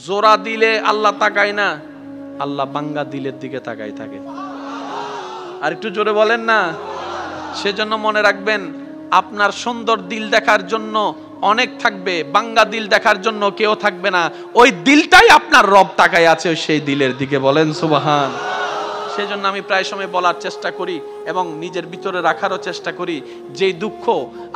জোড়া দিলে আল্লাহ তাকায় না, আল্লাহ বাঙ্গা দিলের দিকে তাকায় থাকে। আর একটু জোরে বলেন না। সেজন্য মনে রাখবেন, আপনার সুন্দর দিল দেখার জন্য অনেক থাকবে, বাঙ্গা দিল দেখার জন্য কেউ থাকবে না। ওই দিলটাই আপনার রব তাকায় আছে সেই দিলের দিকে, বলেন সুবহান। সেজন্য আমি প্রায় সময় বলার চেষ্টা করি এবং নিজের ভিতরে রাখারও চেষ্টা করি, যে দুঃখ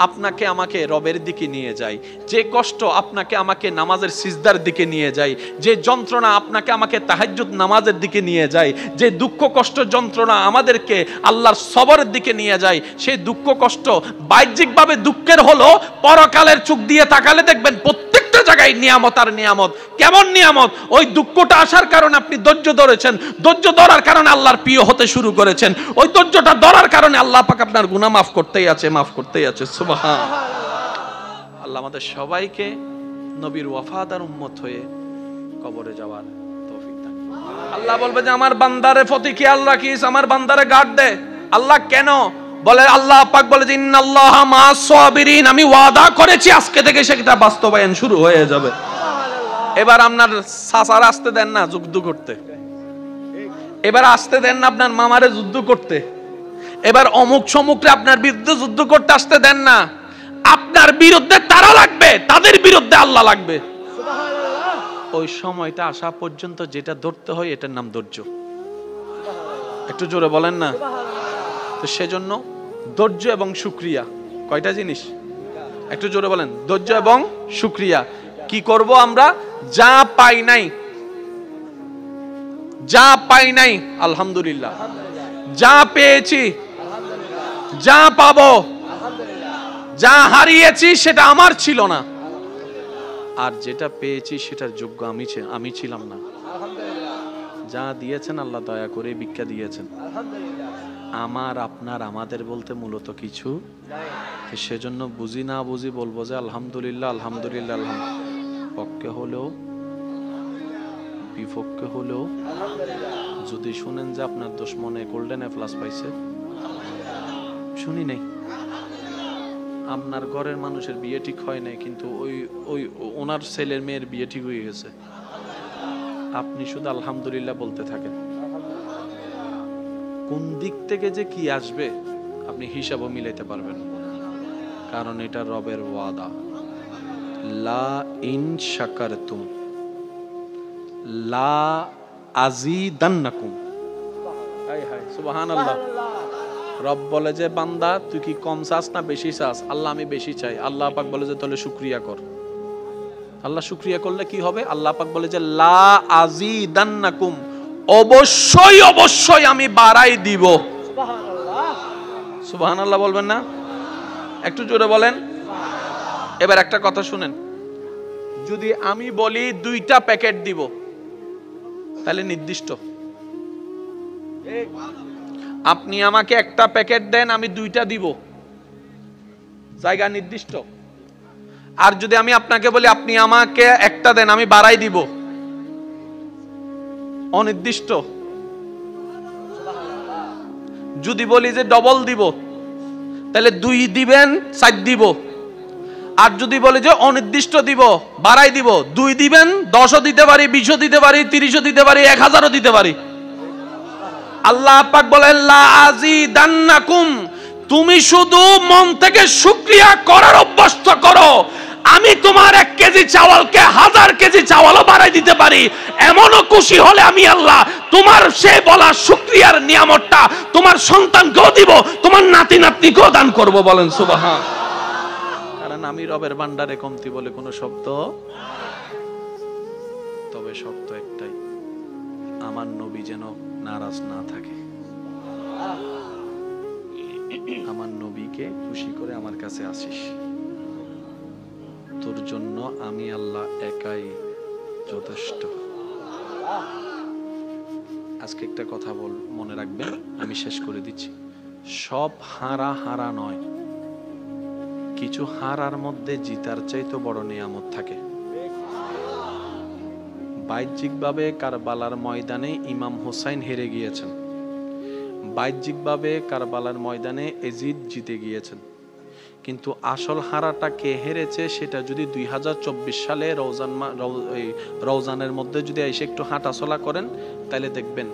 আপনাকে আমাকে রবের দিকে নিয়ে যায়, যে কষ্ট আপনাকে আমাকে নামাজের সিজদার দিকে নিয়ে যায়, যে যন্ত্রণা আপনাকে আমাকে তাহাজ্জুদ নামাজের দিকে নিয়ে যায়, যে দুঃখ কষ্ট যন্ত্রণা আমাদেরকে আল্লাহর সবরের দিকে নিয়ে যায়, সেই দুঃখ কষ্ট বাহ্যিকভাবে দুঃখের হলো, পরকালের চোখ দিয়ে তাকালে দেখবেন প্রত্যেকটা জায়গায় নিয়ামত আর নিয়ামত। কেমন নিয়ামত? ওই দুঃখটা আসার কারণে আপনি ধৈর্য ধরেছেন, ধৈর্য ধরার কারণে আল্লাহর প্রিয় হতে শুরু করেছেন, ওই ধৈর্যটা ধরার কারণে আল্লাহ পাক আপনার গুনাহ মাফ করতেই আছে, মাফ করতেই আছে। সুবহান আল্লাহ আমাদের সবাইকে নবীর ওয়াফাদার উম্মত হয়ে কবরে যাওয়ার তৌফিক দান। আল্লাহ বলবে যে আমার বান্দারে প্রতি খেয়াল রাখিস, আমার বান্দারে গার্ড দে। আল্লাহ কেন বলে? আল্লাহ পাক বলে যে ইন্নাল্লাহা মা'আস সাবিরিন, আমি ওয়াদা করেছি আজকে থেকে সেটা বাস্তবায়ন শুরু হয়ে যাবে। এবার আপনার চাচার আসতে দেন না যুদ্ধ করতে, এবার আসতে দেন না আপনার মামারে যুদ্ধ করতে, এবার অমুক সমুকরে আপনার বিরুদ্ধে যুদ্ধ করতে আসতে দেন না। আপনার বিরুদ্ধে তারা লাগবে, তাদের বিরুদ্ধে আল্লাহ লাগবে। ওই সময়টা আসা পর্যন্ত যেটা ধরতে হয় এটার নাম ধৈর্য। একটু জোরে বলেন না। তো সেজন্য ধৈর্য এবং শুকরিয়া কয়টা জিনিস? একটু জোরে বলেন। ধৈর্য এবং শুকরিয়া। কি করব আমরা? যা পাই নাই, যা পাই নাই আলহামদুলিল্লাহ, যা পেয়েছি, যা পাবো, যা হারিয়েছি সেটা আমার ছিল না, আর যেটা পেয়েছি সেটার যোগ্য আমি ছিলাম না। যা দিয়েছেন আল্লাহ দয়া করে ভিক্ষা দিয়েছেন। আমার আপনার আমাদের বলতে মূলত কিছু, সেজন্য বুঝি না বুঝি বলবো যে আলহামদুলিল্লাহ আলহামদুলিল্লাহ আলহামদুলিল্লাহ। পক্ষে হলেও বিপক্ষে হলেও যদি শুনেন যে আপনার দুশমনে গোল্ডেন এ প্লাস পাইছে, শুনি নাই, আপনার ঘরের মানুষের বিয়ে ঠিক হয় নাই কিন্তু ওই ওনার ছেলের মেয়ের বিয়ে ঠিক হয়ে গেছে, আপনি শুধু আলহামদুলিল্লাহ বলতে থাকেন। কোন দিক থেকে যে কি আসবে আপনি হিসাবও মিলাইতে পারবেন, কারণ এটা রবের ওয়াদা। লা ইন শাকারতুম লা আযীদান্নাকুম। হায় হায় সুবহানাল্লাহ। রব বলে যে বান্দা তুই কি কম চাস না বেশি চাস? আল্লাহ আমি বেশি চাই। আল্লাহ পাক বলে যে তাহলে শুকরিয়া কর। আল্লাহ শুকরিয়া করলে কি হবে? আল্লাহ পাক বলে যে লা আযীদান্নাকুম, অবশ্যই অবশ্যই আমি বাড়াই দিব। সুবহানাল্লাহ সুবহানাল্লাহ বলবেন না? একটু জোরে বলেন। এবার একটা কথা শুনেন, যদি আমি বলি 2টা প্যাকেট দিব তাহলে নির্দিষ্ট, আপনি আমাকে একটা প্যাকেট দেন আমি 2টা দিব, জায়গা নির্দিষ্ট। আর যদি আমি আপনাকে বলি আপনি আমাকে একটা দেন আমি বাড়াই দিব, অনির্দিষ্ট। যদি বলি যে ডবল দিব তাহলে 2 দিবেন 4 দিব, আর যদি বলি যে অনির্দিষ্ট দিব বাড়াই দিব, 2 দিবেন 10ও দিতে পারি, 20ও দিতে পারি, 30ও দিতে পারি, 1000ও দিতে পারি। আল্লাহ পাক বলেন লা আযীদান্নাকুম, তুমি শুধু মন থেকে শুকরিয়া করার অভ্যস্ত করো, আমি তোমার 1 কেজি চাওয়ালকে 1000 কেজি চাওয়ালও বাড়াই দিতে পারি। এমনও খুশি হলে আমি আল্লাহ তোমার সে বলা শুকরিয়ার নিয়ামতটা তোমার সন্তানকেও দিব, তোমার নাতি নাতনিকেও দান করব। বলেন সুবহান। কারণ আমি রবের ভান্ডারে কমতি বলে কোনো শব্দ, তবে শর্ত একটাই, আমার নবী যেন নারাজ না থাকে। আমার নবীকে খুশি করে আমার কাছে আসিস, তোর জন্য আমি আল্লাহ একাই যথেষ্ট। আজকে একটা কথা মনে রাখবেন, আমি শেষ করে দিচ্ছি। সব হারা হারা নয়, কিছু হারার মধ্যে জিতার চাইতে বড় নিয়ামত থাকে। বাহ্যিকভাবে কারবালার ময়দানে ইমাম হোসাইন হেরে গিয়েছেন, বাহ্যিকভাবে কারবালার ময়দানে এজিদ জিতে গিয়েছেন, কিন্তু আসল হারাটা কে হেরেছে সেটা যদি 2024 সালে রওজানের মধ্যে যদি এসে একটু হাঁটাচলা করেন, তাহলে দেখবেন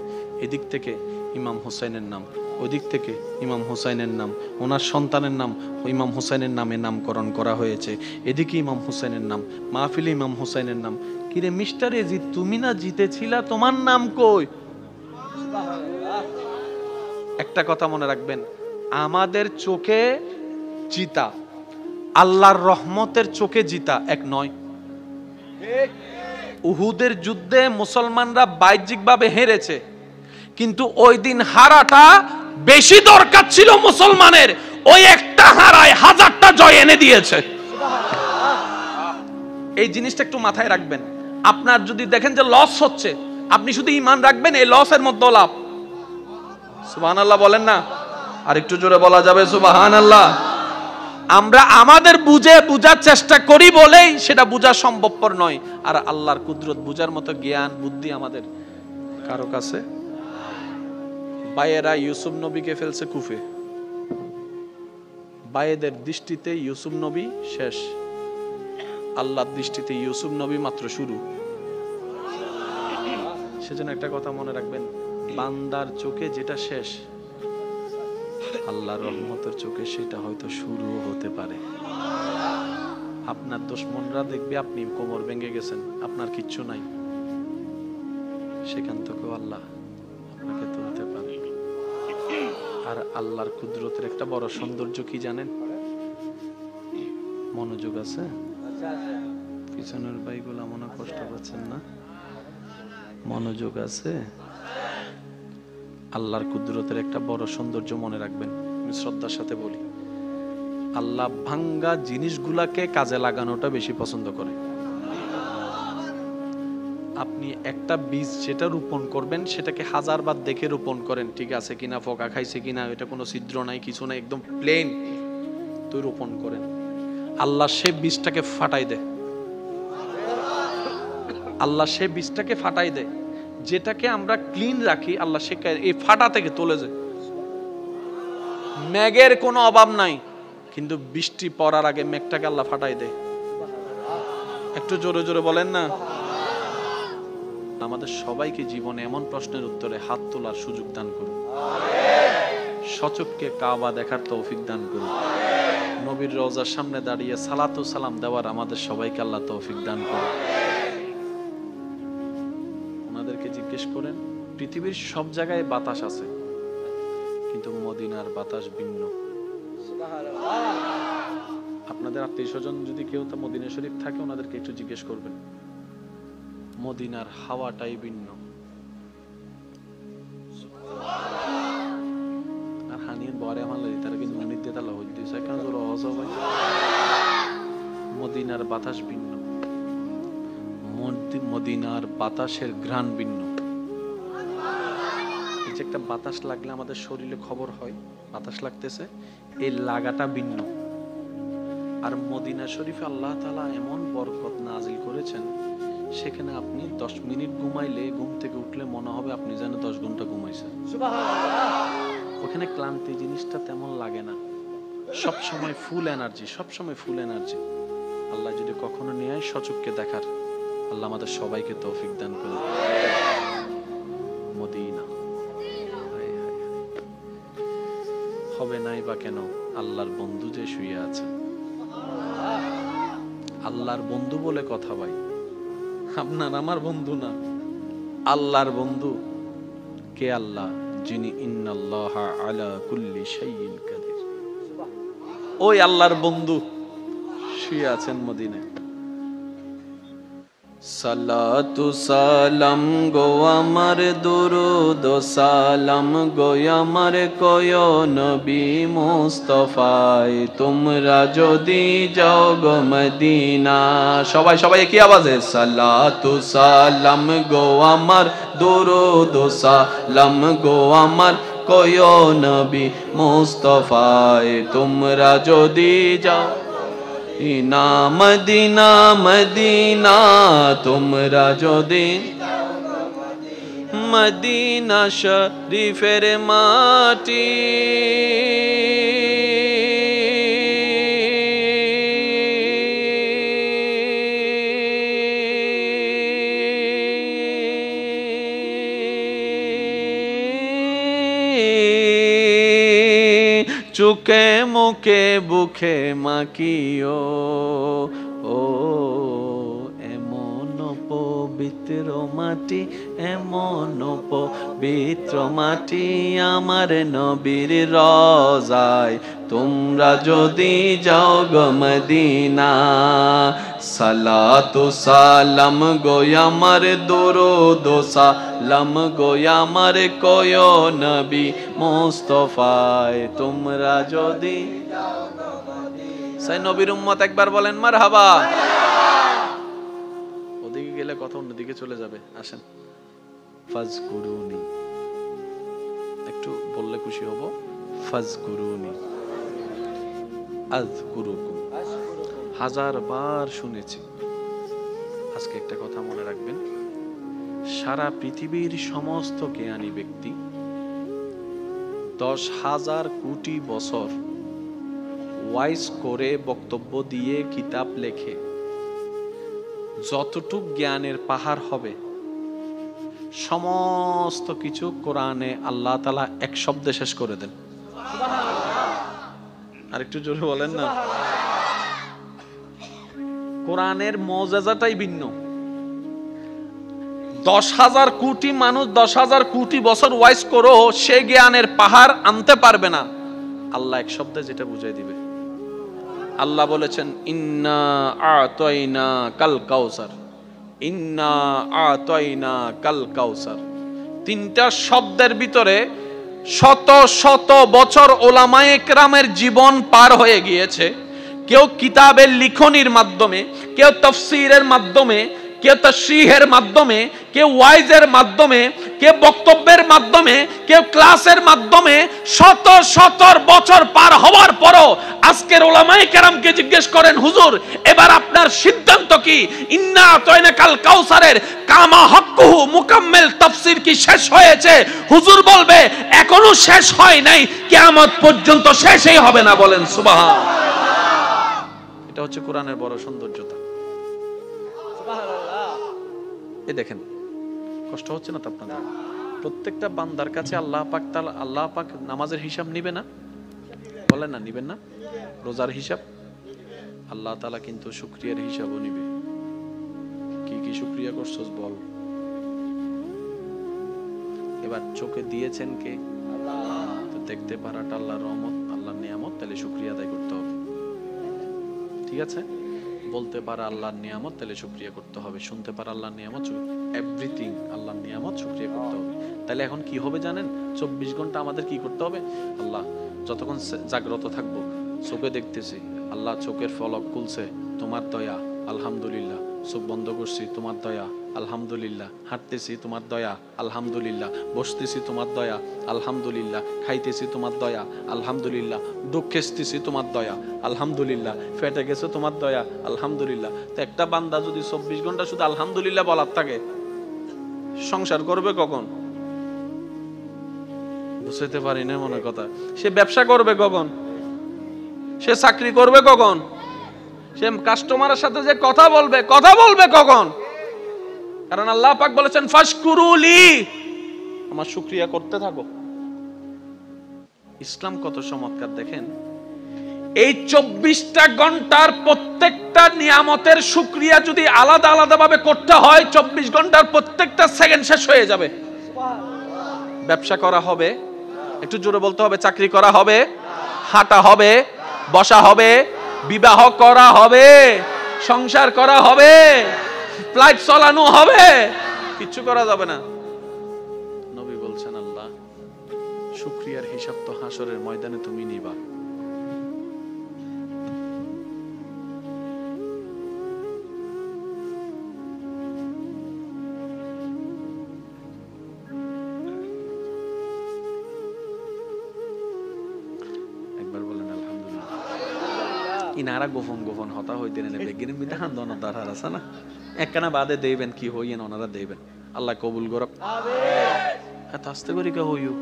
এদিক থেকে ইমাম হুসাইনের নাম, ওদিক থেকে ইমাম হুসাইনের নাম, ওনার সন্তানের নাম ইমাম হুসাইনের নামে নামকরণ করা হয়েছে, এদিকে ইমাম হুসাইনের নাম, মাহফিলে ইমাম হুসাইনের নাম। কিরে মিস্টার এজিদ, তুমি না জিতেছিলা, তোমার নাম কই? একটা কথা মনে রাখবেন, আমাদের চোখে জিতা আল্লাহর রহমতের চোখে জিতা এক নয়। উহুদের যুদ্ধে মুসলমানরা বাহ্যিকভাবে হেরেছে, কিন্তু ওই দিন হারাটা বেশি দরকার ছিল মুসলমানের, ওই একটা হারায় হাজারটা জয় এনে দিয়েছে। এই জিনিসটা একটু মাথায় রাখবেন। আপনার যদি দেখেন যে লস হচ্ছে, আপনি শুধু ঈমান রাখবেন এই লসের মধ্যে লাভ। সুবহানাল্লাহ বলেন না? আর একটু জোরে বলা যাবে সুবহানাল্লাহ? আমরা আমাদের বুঝার চেষ্টা করি বলেই সেটা বোঝা সম্ভবপর নয়। আর আল্লাহর কুদরত বুঝার মতো জ্ঞান বুদ্ধি আমাদের কারো কাছে। বায়েরা ইউসুফ নবীকে ফেলছে কুফে, বায়েদের দৃষ্টিতে ইউসুফ নবী শেষ, আল্লাহর দৃষ্টিতে ইউসুফ নবী মাত্র শুরু। সেজন্য একটা কথা মনে রাখবেন, বান্দার চোখে যেটা শেষ, আল্লাহর রহমতের চোখে সেটা হয়তো শুরু হতে পারে। আপনার দুশমনরা দেখবে আপনি কোমর ভেঙে গেছেন, আপনার কিচ্ছু নাই, সেখান থেকেও আল্লাহ আপনাকে তুলতে পারে। আর আল্লাহর কুদরতের একটা বড় সৌন্দর্য কি জানেন? মনোযোগ আছে? পিছনের ভাইগুলো মনে কষ্ট পাচ্ছেন না? মনোযোগ আছে? আল্লাহর কুদরতের একটা বড় সৌন্দর্য মনে রাখবেন, আমি শ্রদ্ধার সাথে বলি, আল্লাহ ভাঙ্গা জিনিসগুলাকে কাজে লাগানোটা বেশি পছন্দ করে। আপনি একটা বীজ যেটা রোপণ করবেন সেটাকে হাজারবার দেখে রোপণ করেন, ঠিক আছে কিনা, পোকা খাইছে কিনা, এটা কোনো ছিদ্র নাই, কিছু নাই, একদম প্লেন, তো রোপণ করেন। আল্লাহ সে বীজটাকে ফাটাই দেয়, আল্লাহ সে বীজটাকে ফাটাই দেয়। যেটাকে আমরা ক্লিন রাখি আল্লাহ সে এই ফাটা থেকে তুলে যায়। মেঘের কোনো অভাব নাই, কিন্তু বৃষ্টি পড়ার আগে মেঘটাকে আল্লাহ ফাটাই দেয়। একটু জোরে জোরে বলেন না? আমাদের সবাইকে জীবনে এমন প্রশ্নের উত্তরে হাত তোলার সুযোগ দান করুন, সচক্ষে কাবা দেখার তৌফিক দান করুন, নবীর রওজার সামনে দাঁড়িয়ে সালাতু সালাম দেওয়ার আমাদের সবাইকে আল্লাহ তৌফিক দান করুন। ওনাদেরকে জিজ্ঞেস করেন, পৃথিবীর সব জায়গায় বাতাস আছে, কিন্তু মদিনার বাতাস ভিন্ন। আপনাদের আত্মীয় স্বজন যদি কেউ তা মদিনা শরীফ থাকে, ওনাদেরকে একটু জিজ্ঞেস করবেন, মদিনার হাওয়াটাই ভিন্ন। আর হানির বরে আমার লাগি তারা কিন্তু মনির দিয়ে তালা হই দিয়েছে, কেন জোর অহজ ভাই। মদিনার বাতাস ভিন্ন, মদিনার বাতাসের ঘ্রাণ ভিন্ন। এই যে একটা বাতাস লাগলে আমাদের শরীরে খবর হয় বাতাস লাগতেছে, এই লাগাটা ভিন্ন। আর মদিনা শরীফে আল্লাহ তাআলা এমন বরকত নাজিল করেছেন, সেখানে আপনি 10 মিনিট ঘুমাইলে ঘুম থেকে উঠলে মনে হবে আপনি যেন 10 ঘন্টা ঘুমাইছেন। ওখানে ক্লান্তি জিনিসটা তেমন লাগে না, সব সময় ফুল এনার্জি, সব সময় ফুল এনার্জি। আল্লাহ যদি কখনো নিয়ে সচক্ষে দেখার, আল্লাহ আমাদের সবাইকে তৌফিক দান করুন। মদিনা হবে নাই বা কেন, আল্লাহর বন্ধু যে শুয়ে আছেন, আল্লাহর বন্ধু বলে কথা ভাই, আপনার আমার বন্ধু না, আল্লাহর বন্ধু। কে আল্লাহ? যিনি ইন্নাল্লাহা আলা কুল্লি শাইইন কাদির। ওই আল্লাহর বন্ধু শুয়ে আছেন মদিনায়। সালাতু সালাম গো আমার, দুরুদ সালাম গো আমার, কয় নবী মুস্তাফায় তোমরা যদি যাও গো মদিনা। সবাই সবাই কি আওয়াজে? সালাতু সালাম গো আমার, দুরুদ সালাম গো আমার, কয় নবী মুস্তাফায় তোমরা যদি যাও না মদিনা। মদিনা তোমরা যদি মদিনা শরীফের মাটি চোখে মুখে বুকে মাখিও ও এমন পবিত্র মাটি, এমন পবিত্র মাটি আমার নবীর রওজায় তোমরা যদি যাও গো মদিনা। সালাতু সালাম গো আমার দরুদ সালাম গো আমার কয় নবী মুস্তাফায় তোমরা যদি যাও গো মদিনা। সেই নবীর উম্মত একবার বলেন মারহাবা। ওদিকে গেলে কথা অন্যদিকে চলে যাবে, আসেন। ফাজকুরুনি একটু বললে খুশি হব। ফাজকুরুনি আযকুরুকুম, হাজার বার শুনেছি। আজকে একটা কথা মনে রাখবেন, সারা পৃথিবীর সমস্ত জ্ঞানী ব্যক্তি 10,000 কোটি বছর ওয়াইজ করে বক্তব্য দিয়ে কিতাব লেখে যতটুক জ্ঞানের পাহাড় হবে সমস্ত কিছু কোরআনে আল্লাহ তাআলা এক শব্দে শেষ করে দেন। আর একটু জোরে বলেন না। কোরআনের মওজাজাটাই ভিন্ন। 10,000 কোটি মানুষ 10,000 কোটি বছর ওয়াইজ করো সে জ্ঞানের পাহাড় আনতে পারবে না। আল্লাহ এক শব্দে যেটা বুঝাই দিবে। আল্লাহ বলেছেন ইন্না আতাইনা কাল কাউসার, ইন্না আতাইনা কাল কাউসার। তিনটা শব্দের ভিতরে শত শত বছর ওলামায়ে কেরামের জীবন পার হয়ে গিয়েছে। কেউ কিতাবের লিখনির মাধ্যমে, কেউ তাফসীরের মাধ্যমে, কেউ তাশরীহের মাধ্যমে, কেউ ওয়াইজের মাধ্যমে, কেউ বক্তব্যের মাধ্যমে, কেউ ক্লাসের মাধ্যমে শত শত বছর পার হওয়ার পরও আজকের উলামায়ে কেরামকে জিজ্ঞেস করেন হুজুর এবার আপনার সিদ্ধান্ত কি? ইন্না আতাইনা কাল কাউসারের কামা হক্কুহু মুকাম্মিল তাফসীর কি শেষ হয়েছে? হুজুর বলবে এখনো শেষ হয় নাই, কিয়ামত পর্যন্ত শেষই হবে না। বলেন সুবহান। এটা হচ্ছে কোরআনের বড় সৌন্দর্যতা। এই দেখেন, কষ্ট হচ্ছে না তো আপনাদের? প্রত্যেকটা বান্দার কাছে আল্লাহ পাক নামাজের হিসাব নিবে না? বলেন না, নিবেন না? রোজার হিসাব আল্লাহ তাআলা কিন্তু শুকরিয়ার হিসাবও নিবে। কি কি শুকরিয়া করছস বল। এবার চোখে দিয়েছেন কে? আল্লাহ। তো দেখতে পারাটা আল্লাহর রহমত, আল্লাহর নিয়ামত, তাহলে শুকরিয়া আদায় করতে হবে। ঠিক আছে? বলতে পারা আল্লাহর নিয়ামত, তাহলে শুকরিয়া করতে হবে। শুনতে পারা আল্লাহর নিয়ামত, এভরিথিং আল্লাহর নিয়ামত, শুকরিয়া করতে হবে। তাহলে এখন কি হবে জানেন? 24 ঘন্টা আমাদের কি করতে হবে? আল্লাহ যতক্ষণ জাগ্রত থাকবো চোখে দেখতেছি, আল্লাহ চোখের ফলক খুলছে, তোমার দয়া আলহামদুলিল্লাহ। চোখ বন্ধ করছি, তোমার দয়া আলহামদুলিল্লাহ। হাঁটতেছি, তোমার দয়া আলহামদুলিল্লাহ। বসতেছি, তোমার দয়া আলহামদুলিল্লাহ। খাইতেছি, তোমার দয়া আলহামদুলিল্লাহ। দুঃখেসতেছি, তোমার দয়া আলহামদুলিল্লাহ। ফেটে গেছে, তোমার দয়া আলহামদুলিল্লাহ। তো একটা বান্দা যদি 24 ঘন্টা শুধু আলহামদুলিল্লাহ বলার থাকে, সংসার করবে কখন? বুঝতে পারি না মনে কথা। সে ব্যবসা করবে কখন? সে চাকরি করবে কখন? সে কাস্টমারের সাথে যে কথা বলবে কখন? কারণ আল্লাহ পাক বলেছেন ফাশকুরুলি, আমার শুকরিয়া করতে থাকো। ইসলাম কত চমৎকার দেখেন। এই 24টা ঘন্টার প্রত্যেকটা নিয়ামতের শুকরিয়া যদি আলাদা আলাদা ভাবে করতে হয়, 24 ঘন্টার প্রত্যেকটা সেকেন্ড শেষ হয়ে যাবে। ব্যবসা করা হবে, একটু জোরে বলতে হবে। চাকরি করা হবে, হাঁটা হবে, বসা হবে, বিবাহ করা হবে, সংসার করা হবে, ফ্লাইট চালানো হবে, কিচ্ছু করা যাবে না। নবী বলছেন আল্লাহ শুকরিয়ার হিসাব তো হাসরের ময়দানে তুমি নিবা। ইনারা গোপন গোপন হতা হইতে নেলে বেগির মিদা হান্দন দাঁড়ার আছে না, একখানা বাদে দেবেন কি হইয়েন ওনারা দেবেন। আল্লাহ কবুল করব। এত আস্তে করি কে হইও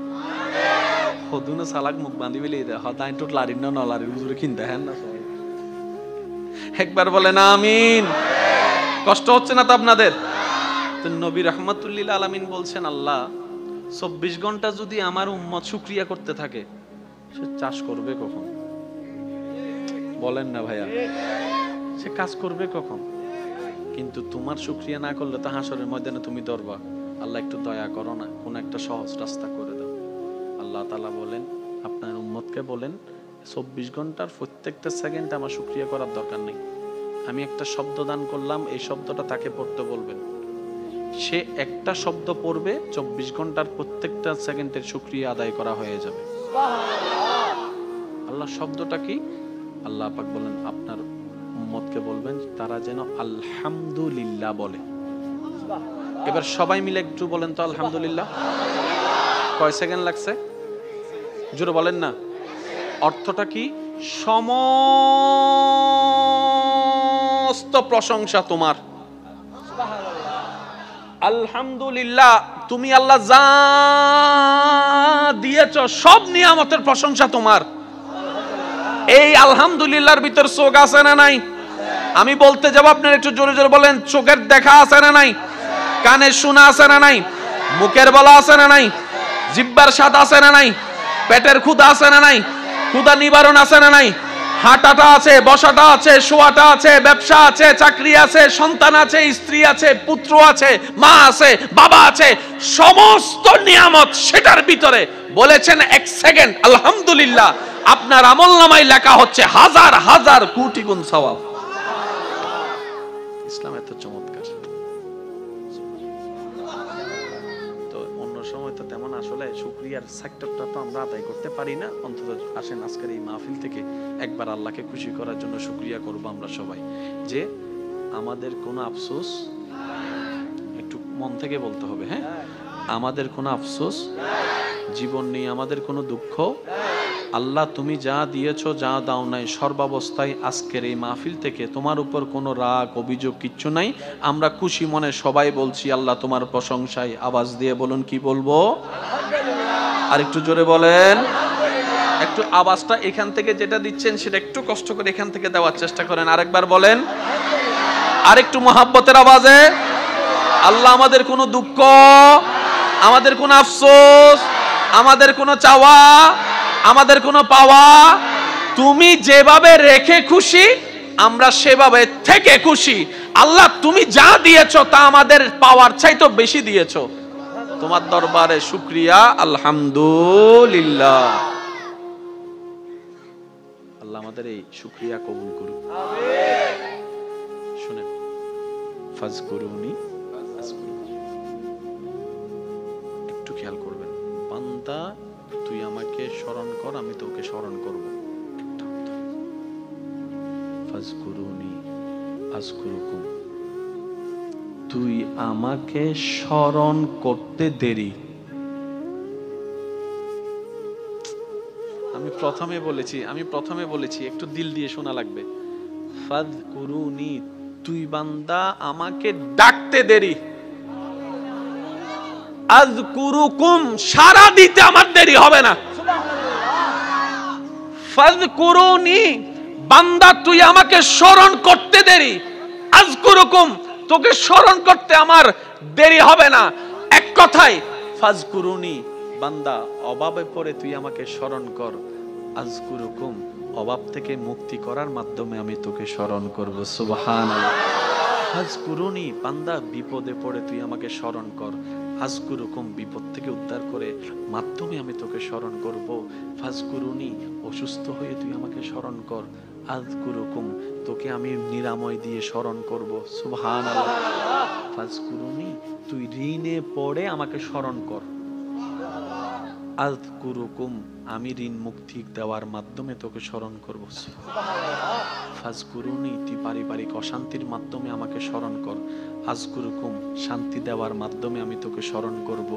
হদুনা সালাক মুখ বাঁধি বেলে দে হদাই টুট লারিন না নলারি হুজুরে কিনতে হেন না। একবার বলেন আমিন। কষ্ট হচ্ছে না তো আপনাদের? তো নবী রাহমাতুল্লিল আলামিন বলছেন আল্লাহ 24 ঘন্টা যদি আমার উম্মত শুকরিয়া করতে থাকে, সে চাষ করবে কখন? বলেন না ভাইয়া, সে কাজ করবে কখন? কিন্তু তোমার শুকরিয়া না করলে তো হাসরের ময়দানে তুমি ধরবা, আল্লাহ একটু দয়া করো না, কোন একটা সহজ রাস্তা করে দাও। আল্লাহ তাআলা বলেন, আপনার উম্মতকে বলেন 24 ঘন্টার প্রত্যেকটা সেকেন্ড আমার শুকরিয়া করার দরকার নেই। আমি একটা শব্দ দান করলাম, এই শব্দটা তাকে পড়তে বলবেন, সে একটা শব্দ পড়বে, 24 ঘন্টার প্রত্যেকটা সেকেন্ডের শুকরিয়া আদায় করা হয়ে যাবে। আল্লাহ শব্দটা কি? আল্লাহ পাক বলেন আপনার উম্মতকে বলবেন তারা যেন আলহামদুলিল্লাহ বলে। এবার সবাই মিলে একটু বলেন তো আলহামদুলিল্লাহ। কয় সেকেন্ড লাগছে? জোরে বলেন না। অর্থটা কি? সমস্ত প্রশংসা তোমার। আলহামদুলিল্লাহ, তুমি আল্লাহ যা দিয়েছ সব নিয়ামতের প্রশংসা তোমার। এই আলহামদুলিল্লাহর ভিতর চোখ আছে না নাই? আমি বলতে যাব, আপনারা একটু জোরে জোরে বলেন। চোখের দেখা আছে না নাই? কানের শোনা আছে না নাই? মুখের বলা আছে না নাই? জিহ্বার স্বাদ আছে না নাই? পেটের ক্ষুধা আছে না নাই? ক্ষুধা নিবারণ আছে না নাই? হাঁটাটা আছে, বসাটা আছে, শোয়াটা আছে, ব্যবসা আছে, চাকরি আছে, সন্তান আছে, স্ত্রী আছে, পুত্র আছে, মা আছে, বাবা আছে, সমস্ত নিয়ামত সেটার ভিতরে বলেছেন এক সেকেন্ড আলহামদুলিল্লাহ, আপনার আমলনামায় লেখা হচ্ছে হাজার হাজার কোটি গুণ সওয়াব। ইসলাম এত চমৎকার। তো অন্য সময় তো তেমন আসলে শুকরিয়ার সেক্টরটা তো আমরা আদায় করতে পারি না। অন্তত আসেন আজকের এই মাহফিল থেকে একবার আল্লাহকে খুশি করার জন্য শুকরিয়া করব আমরা সবাই, যে আমাদের কোনো আফসোস, একটু মন থেকে বলতে হবে, হ্যাঁ, আমাদের কোনো আফসোস জীবন নেই, আমাদের কোনো দুঃখ। আল্লাহ তুমি যা দিয়েছো, যা দাও নাই, সর্বাবস্থায় আজকের এই মাহফিল থেকে তোমার উপর কোনো রাগ অভিযোগ কিচ্ছু নাই। আমরা খুশি মনে সবাই বলছি আল্লাহ তোমার প্রশংসায়। আওয়াজ দিয়ে বলুন, কি বলবো? আর একটু জোরে বলেন। একটু আওয়াজটা এখান থেকে যেটা দিচ্ছেন সেটা একটু কষ্ট করে এখান থেকে দেওয়ার চেষ্টা করেন। আরেকবার বলেন, আর একটু মহাব্বতের আওয়াজে। আল্লাহ আমাদের কোনো দুঃখ, আমাদের কোনো আফসোস, আমাদের কোনো চাওয়া, আমাদের কোনো পাওয়া তুমি যেভাবে রেখে খুশি, আমরা সেভাবে থেকে খুশি। আল্লাহ তুমি যা দিয়েছো তা আমাদের পাওয়ার চাইতে বেশি দিয়েছো। তোমার দরবারে শুকরিয়া, আলহামদুলিল্লাহ। আল্লাহ আমাদের এই শুকরিয়া কবুল করুন। শুনেন, ফাজকুরুনি আযকুরুকুম। একটু খেয়াল করবেন, বান্দা তুই আমাকে স্মরণ কর, আমি তোকে স্মরণ করব। ফাজকুরুনি আযকুরুকুম। তুই আমাকে স্মরণ করতে দেরি। আমি প্রথমে বলেছি একটু দিল দিয়ে শোনা লাগবে। ফাজকুরুনি, তুই বান্দা আমাকে ডাকতে দেরি। আযকুরুকুম, সারা দিতে আমার দেরি হবে না। ফাজকুরুনি, বান্দা তুই আমাকে স্মরণ করতে দেরি। আযকুরুকুম, তোকে স্মরণ করতে আমার দেরি হবে না। এক কথায় ফাজকুরুনি, বান্দা অভাবে পড়ে তুই আমাকে স্মরণ কর। আযকুরুকুম, অভাব থেকে মুক্তি করার মাধ্যমে আমি তোকে স্মরণ করব। সুবহানাল্লাহ। ফাজকুরুনি, বান্দা বিপদে পড়ে তুই আমাকে স্মরণ কর। আযকুরুকুম, বিপদ থেকে উদ্ধার করে মাধ্যমে আমি তোকে স্মরণ করব। ফাজকুরুনি, অসুস্থ হয়ে তুই আমাকে স্মরণ কর। আযকুরুকুম, তোকে আমি নিরাময় দিয়ে স্মরণ করব। সুবহানাল্লাহ। ফাজকুরুনি, তুই ঋণে পড়ে আমাকে স্মরণ কর। আযকুরুকুম, আমি ঋণ মুক্তি দেওয়ার মাধ্যমে তোকে স্মরণ করব। ফাজকুরুনি, তুই পারিবারিক অশান্তির মাধ্যমে আমাকে স্মরণ কর। আযকুরুকুম, শান্তি দেওয়ার মাধ্যমে আমি তোকে স্মরণ করব।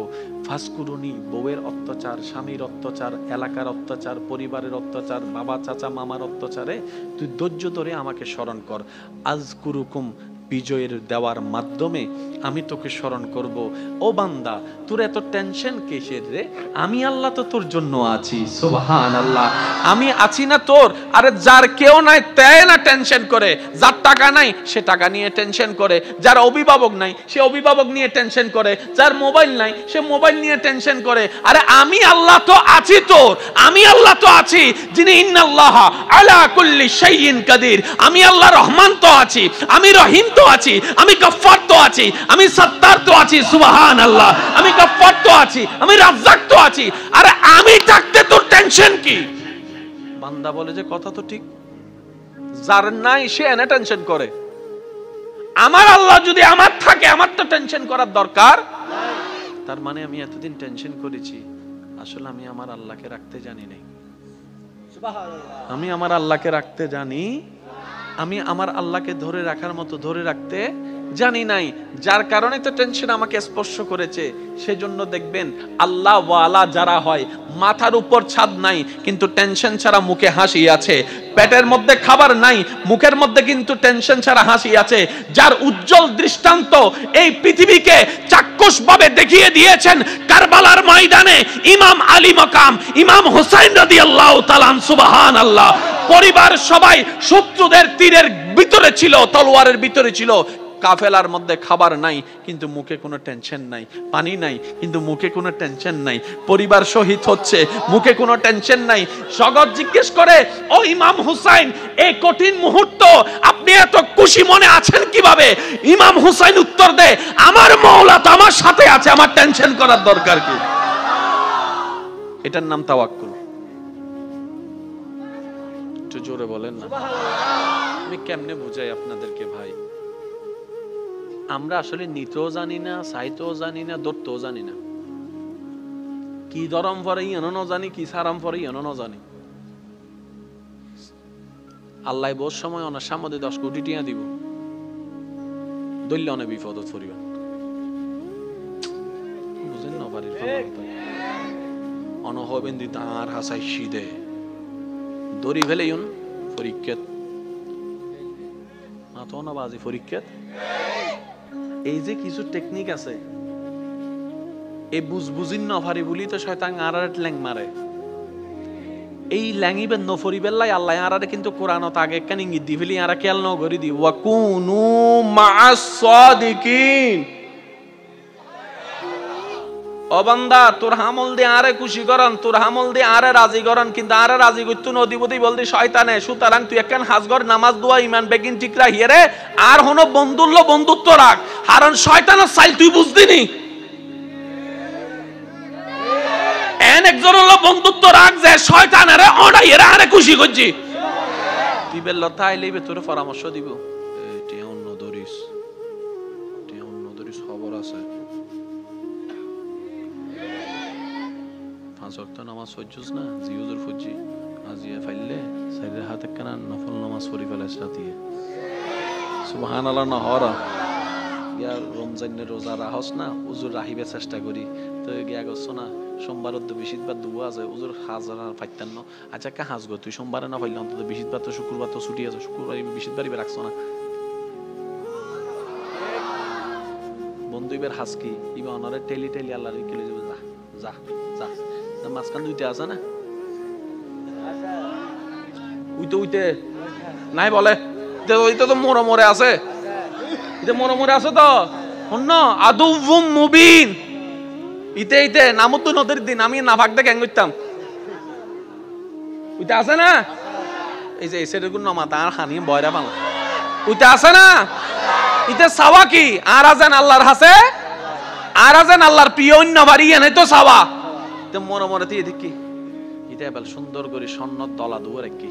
ফাজকুরুনি, বউয়ের অত্যাচার, স্বামীর অত্যাচার, এলাকার অত্যাচার, পরিবারের অত্যাচার, বাবা চাচা মামার অত্যাচারে তুই ধৈর্য ধরে আমাকে স্মরণ কর। আযকুরুকুম, বিজয়ের দেওয়ার মাধ্যমে আমি তোকে স্মরণ করব। ও বান্দা, তোর এত টেনশন কিসের রে? আমি আল্লাহ তো তোর জন্য আছি। সুবহানাল্লাহ, আমি আছি না তোর? আরে যার কেউ নাই তাই না টেনশন করে, যার টাকা নাই সে টাকা নিয়ে টেনশন করে, যার অভিভাবক নাই সে অভিভাবক নিয়ে টেনশন করে, যার মোবাইল নাই সে মোবাইল নিয়ে টেনশন করে। আরে আমি আল্লাহ তো আছি তোর, আমি আল্লাহ তো আছি যিনি ইন্নাল্লাহা আলা কুল্লি শাইইন কাদির। আমি আল্লাহ রহমান তো আছি, আমি রহিম তো আছি, আমি গফফার তো আছি, আমি সত্তার তো আছি। সুবহানাল্লাহ, আমি গফফার তো আছি, আমি রাজ্জাক তো আছি। আরে আমি থাকতে তোর টেনশন কি? বান্দা বলে যে কথা তো ঠিক, যার নাই সে এনে টেনশন করে। আমার আল্লাহ যদি আমার থাকে, আমার তো টেনশন করার দরকার। তার মানে আমি এতদিন টেনশন করেছি, আসলে আমি আমার আল্লাহকে রাখতে জানি নাই। আমি আমার আল্লাহকে রাখতে জানি, আমি আমার আল্লাহকে ধরে রাখার মতো ধরে রাখতে জানি নাই, যার কারণে তো টেনশন আমাকে স্পর্শ করেছে। সেজন্য দেখবেন আল্লাহ ওয়ালা যারা হয়, মাথার উপর ছাদ নাই কিন্তু টেনশন ছাড়া মুখে হাসি আছে, পেটের মধ্যে খাবার নাই মুখের মধ্যে কিন্তু টেনশন ছাড়া হাসি আছে, যার উজ্জ্বল দৃষ্টান্ত এই পৃথিবীকে চাক্ষুষভাবে দেখিয়ে দিয়েছেন কারবালার ময়দানে ইমাম আলী মাকাম ইমাম হুসাইন রাদিয়াল্লাহু তাআলা। সুবহানাল্লাহ, পরিবার সবাই শত্রুদের তীরের ভিতরে ছিল, তলোয়ারের ভিতরে ছিল, কাফেলার মধ্যে খাবার নাই কিন্তু মুখে কোনো টেনশন নাই, পানি নাই কিন্তু মুখে কোনো টেনশন নাই, পরিবার শহীদ হচ্ছে মুখে কোনো টেনশন নাই। জগৎ জিজ্ঞেস করে, ও ইমাম হুসাইন, এই কঠিন মুহূর্ত আপনি এত খুশি মনে আছেন কিভাবে? ইমাম হুসাইন উত্তর দেয়, আমার মাওলা তো আমার সাথে আছে, আমার টেনশন করার দরকার কি? এটার নাম তাওয়াক্কুল। একটু জোরে বলেন না। আমি কেমনে বুঝাই আপনাদেরকে ভাই? আমরা আসলে নিতেও জানি না, চাইতেও জানি না, ধরতেও জানি না। কি ধরম পরে এনো জানি, কি সারাম পরে এনো জানি। আল্লাহ বহু সময় অনেক সামনে 10 কোটি টিয়া দিব, দৈল্য অনেক বিপদ পরিবার বুঝেন না। বাড়ির অন হবেন দি তার হাসাই সিদে দড়ি ফেলে পরীক্ষাত মাথা না বাজি পরীক্ষাত। এই যে কিছু টেকনিক আছে, এই বুঝবুঝিন নফারি বলি তো শয়তান আরারে ল্যাং মারে। এই ল্যাঙ্গিবেন নফরি বেল্লাই আল্লাহ আরারে কিন্তু কোরআনত আগে কেন ইঙ্গিত দি ফেলি, আরা খেয়াল ন করি দি ওয়া কুনু মা'আস সাদিকিন। ও বান্দা, তোর হামল দিয়ে আরে খুশি করন, তোর হামল দিয়ে আরে রাজি করন, কিন্তু আরে রাজি করতু নদীপতি বলদি শয়তানে। সুতরাং তুই একখান হাজগর নামাজ দোয়া ইমান বেগিন ঠিক রাখিয়ে রে, আর হনো বন্ধুল্য বন্ধুত্ব রাখ, কারণ শয়তানের চাইল তুই বুঝদিনি। এন একজন হলো বন্ধুত্ব রাখ যে শয়তানের অনাই এরা আরে খুশি করছি। তুই বেল্লতা আইলেই তোর পরামর্শ দিব, এটা অন্য দরিস, এটা অন্য দরিস খবর আছে। নামাজ সহ্যস না জিউজুর ফুজি আজিয়া ফাইলে সাইরে হাতে কানা নফল নামাজ পড়ি ফেলাস রাতিয়ে। সুবহানাল্লাহ না হরা ইয়ার রমজানের রোজা রাহস না, উজুর রাহিবে চেষ্টা করি তো গিয়া গছ না। সোমবারত তো বিশিতবার দুয়া আছে, উজুর হাজার ফাইতান ন। আচ্ছা কা হাজগো তুই সোমবারে না ফাইলে অন্তত বিশিতবার তো শুক্রবার তো ছুটি আছে, শুক্রবার বিশিতবারই রাখছ না। বন্ধু ইবার হাসকি ইবা অনারে টেলি টেলি আল্লাহর কেলে যাবে, যা যা যা। মাঝখান দুইটা আছে না, উইতে উইতে নাই বলে ওইটা তো মোড়ে মোড়ে আছে, মোড়ে মোড়ে আছে তো অন্য আদুউম মুবিন। ইতে ইতে নামত তো নদীর দিন আমি না ভাগ দেখে করতাম, উইতে আছে না। এই যে এসে দেখুন নমা তার হানি বয়রা পালা উইতে আছে না। ইতে সাওয়া কি আর আছেন আল্লাহর হাসে, আর আছেন আল্লাহর প্রিয় অন্য বাড়ি এনে তো সাওয়া মনে মনে দিয়ে দেখি এটা এবার সুন্দর করে স্বর্ণ তলা দুয়ার কি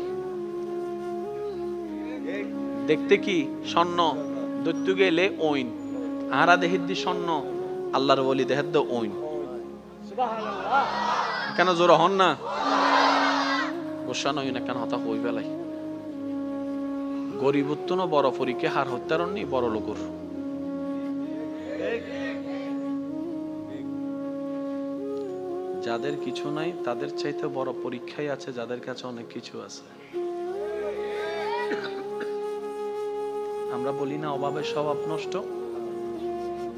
দেখতে কি স্বর্ণ দৈত্য গেলে ওইন আরা দেহের দি স্বর্ণ আল্লাহর ওলি দেহের দে ওইন। কেন জোর হন না গোসা নই না কেন হতা হই বেলাই গরিবত্ব না বড় পরীক্ষা হার হত্যারণ নি বড় লোকর। যাদের কিছু নাই তাদের চাইতে বড় পরীক্ষাই আছে যাদের কাছে অনেক কিছু আছে। আমরা বলি না অভাবের স্বভাব নষ্ট,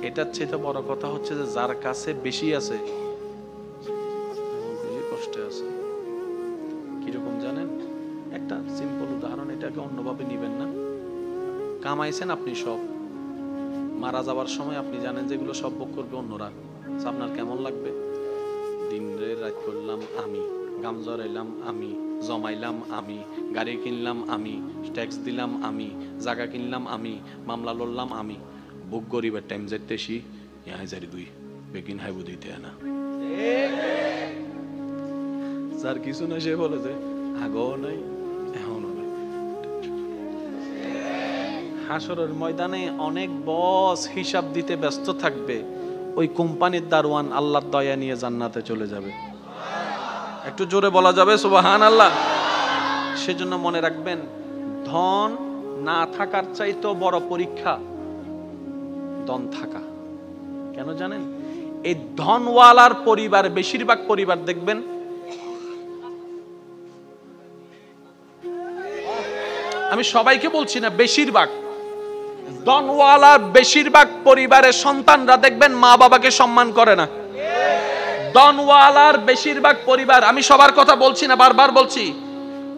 এটার চেয়ে বড় কথা হচ্ছে যে যার কাছে বেশি আছে বেশি কষ্টে আছে। কিরকম জানেন? একটা সিম্পল উদাহরণ, এটাকে অন্যভাবে নিবেন না। কামাইছেন আপনি সব, মারা যাবার সময় আপনি জানেন যে এগুলো সব ভোগ করবে অন্যরা, আপনার কেমন লাগবে? দিন রাত করলাম আমি, গাম জড়াইলাম আমি, জমাইলাম আমি, গাড়ি কিনলাম আমি, ট্যাক্স দিলাম আমি, জায়গা কিনলাম আমি, মামলা লড়লাম আমি, বুক গরিবের টাইম যেতেছি দুই বেকিন হাইবু দিতে না। যার কিছু না সে বলে যে আগেও নাই এখনো নাই। হাসরের ময়দানে অনেক বস হিসাব দিতে ব্যস্ত থাকবে, ওই কোম্পানির দারোয়ান আল্লাহর দয়া নিয়ে জান্নাতে চলে যাবে। একটু জোরে বলা যাবে সুবহানাল্লাহ। সেজন্য মনে রাখবেন, ধন না থাকার চাইতেও বড় পরীক্ষা ধন থাকা। কেন জানেন? এই ধনওয়ালার পরিবার, বেশিরভাগ পরিবার দেখবেন আমি সবাইকে বলছি না, বেশিরভাগ ধনওয়ালার বেশিরভাগ পরিবারের সন্তানরা দেখবেন মা বাবাকে সম্মান করে না। ধনওয়ালার বেশিরভাগ পরিবার, আমি সবার কথা বলছি না, বারবার বলছি,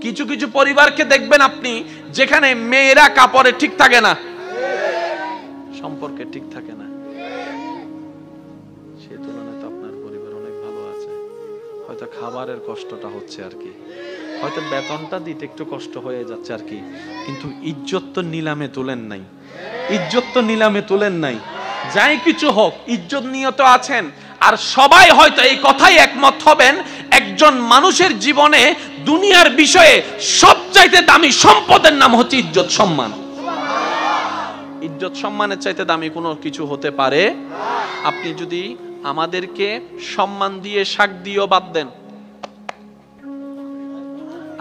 কিছু কিছু পরিবারকে দেখবেন আপনি যেখানে মেয়েরা কাপড়ে ঠিক থাকে না, সম্পর্কে ঠিক থাকে না। সে তুলনায় তো আপনার পরিবার অনেক ভালো আছে। হয়তো খাবারের কষ্টটা হচ্ছে আর কি, হয়তো বেতনটা দিতে একটু কষ্ট হয়ে যাচ্ছে আর কি, কিন্তু ইজ্জত তো নিলামে তুলেন নাই, ইজ্জত তো নিলামে তুলেন নাই। যাই কিছু হোক ইজ্জত নিয়ে তো আছেন। আর সবাই হয়তো এই কথাই একমত হবেন, একজন মানুষের জীবনে দুনিয়ার বিষয়ে সবচাইতে দামি সম্পদের নাম হচ্ছে ইজ্জত সম্মান। ইজ্জত সম্মানের চাইতে দামি কোনো কিছু হতে পারে? আপনি যদি আমাদেরকে সম্মান দিয়ে শাক দিয়েও বাদ দেন,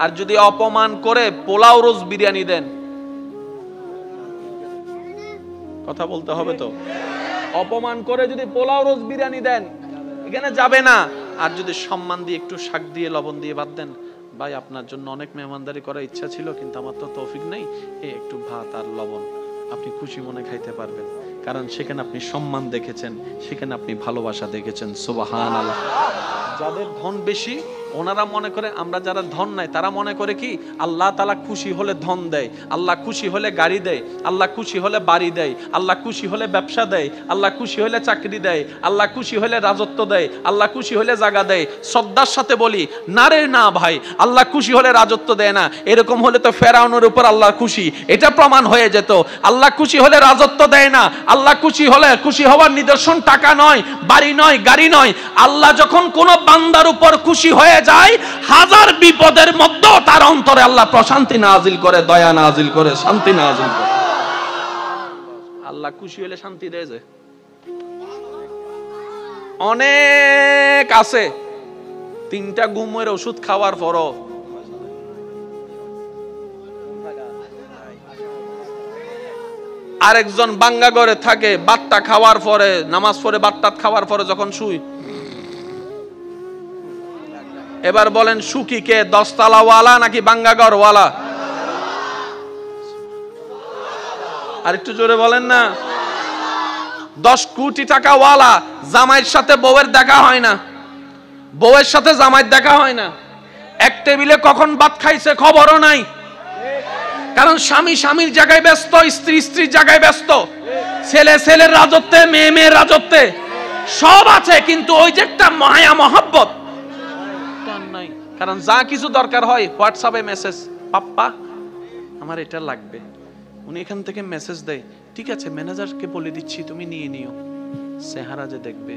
আর যদি অপমান করে পোলাও রোজ বিরিয়ানি দেন, কথা বলতে হবে তো, অপমান করে যদি পোলাও রোজ বিরিয়ানি দেন এখানে যাবে না। আর যদি সম্মান দিয়ে একটু শাক দিয়ে লবণ দিয়ে বাদ দেন, ভাই আপনার জন্য অনেক মেহমানদারি করার ইচ্ছা ছিল কিন্তু আমার তো তৌফিক নেই, এই একটু ভাত আর লবণ, আপনি খুশি মনে খাইতে পারবেন। কারণ সেখানে আপনি সম্মান দেখেছেন, সেখানে আপনি ভালোবাসা দেখেছেন। সুবহানাল্লাহ। যাদের ধন বেশি ওনারা মনে করে, আমরা যারা ধন নাই তারা মনে করে কি আল্লাহ তাআলা খুশি হলে ধন দেয়, আল্লাহ খুশি হলে গাড়ি দেয়, আল্লাহ খুশি হলে বাড়ি দেয়, আল্লাহ খুশি হলে ব্যবসা দেয়, আল্লাহ খুশি হলে চাকরি দেয়, আল্লাহ খুশি হলে রাজত্ব দেয়, আল্লাহ খুশি হলে জায়গা দেয়। শ্রদ্ধার সাথে বলি, না রে না ভাই, আল্লাহ খুশি হলে রাজত্ব দেয় না। এরকম হলে তো ফেরাউনের উপর আল্লাহ খুশি, এটা প্রমাণ হয়ে যেত। আল্লাহ খুশি হলে রাজত্ব দেয় না। আল্লাহ খুশি হলে, খুশি হওয়ার নিদর্শন টাকা নয়, বাড়ি নয়, গাড়ি নয়। আল্লাহ যখন কোন বান্দার উপর খুশি হয়ে যায়, হাজার বিপদের মধ্যেও তার অন্তরে আল্লাহ প্রশান্তি নাজিল করে, দয়া নাজিল করে, শান্তি নাজিল করে। আল্লাহ খুশি হলে শান্তি দেয় যে। অনেক আছে 3টা ঘুমের ওষুধ খাওয়ার পরও আরেকজন বাঙ্গা ঘরে থাকে, বাট্টা খাওয়ার পরে, নামাজ পড়ে বাট্টা খাওয়ার পরে যখন শুই, এবার বলেন সুখী কে, 10 তলাওয়ালা নাকি বাঙ্গা ঘরওয়ালা? আর একটু জোরে বলেন না। 10 কোটি টাকা ওয়ালা, জামাইয়ের সাথে বউয়ের দেখা হয় না, বউয়ের সাথে জামাইয়ের দেখা হয় না, এক টেবিলে কখন ভাত খাইছে খবরও নাই। কারণ স্বামী স্বামীর জায়গায় ব্যস্ত, স্ত্রী স্ত্রীর জায়গায় ব্যস্ত, ছেলে ছেলের রাজত্বে, মেয়ে মেয়ের রাজত্বে, সব আছে কিন্তু ওই যে একটা মায়া মহব্বত নাই। কারণ যা কিছু দরকার হয় হোয়াটসঅ্যাপে মেসেজ, পাপ্পা আমার এটা লাগবে, উনি এখান থেকে মেসেজ দেয়, ঠিক আছে ম্যানেজারকে বলে দিচ্ছি তুমি নিয়ে নিও। চেহারা যে দেখবে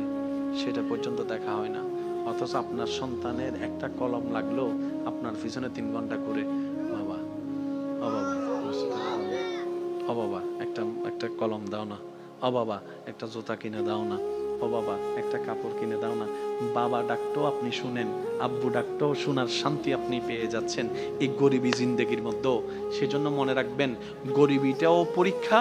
সেটা পর্যন্ত দেখা হয় না। অথচ আপনার সন্তানের একটা কলম লাগলো আপনার পিছনে 3 ঘন্টা করে, বাবা ও বাবা, ও বাবা একটা কলম দাও না, ও বাবা একটা জুতা কিনে দাও না, ও বাবা একটা কাপড় কিনে দাও না। বাবা ডাকতেও আপনি শুনেন, আব্বু ডাকতেও শোনার শান্তি আপনি পেয়ে যাচ্ছেন এই গরিবী জিন্দেগির মধ্যে। সেজন্য মনে রাখবেন, গরিবিটাও পরীক্ষা,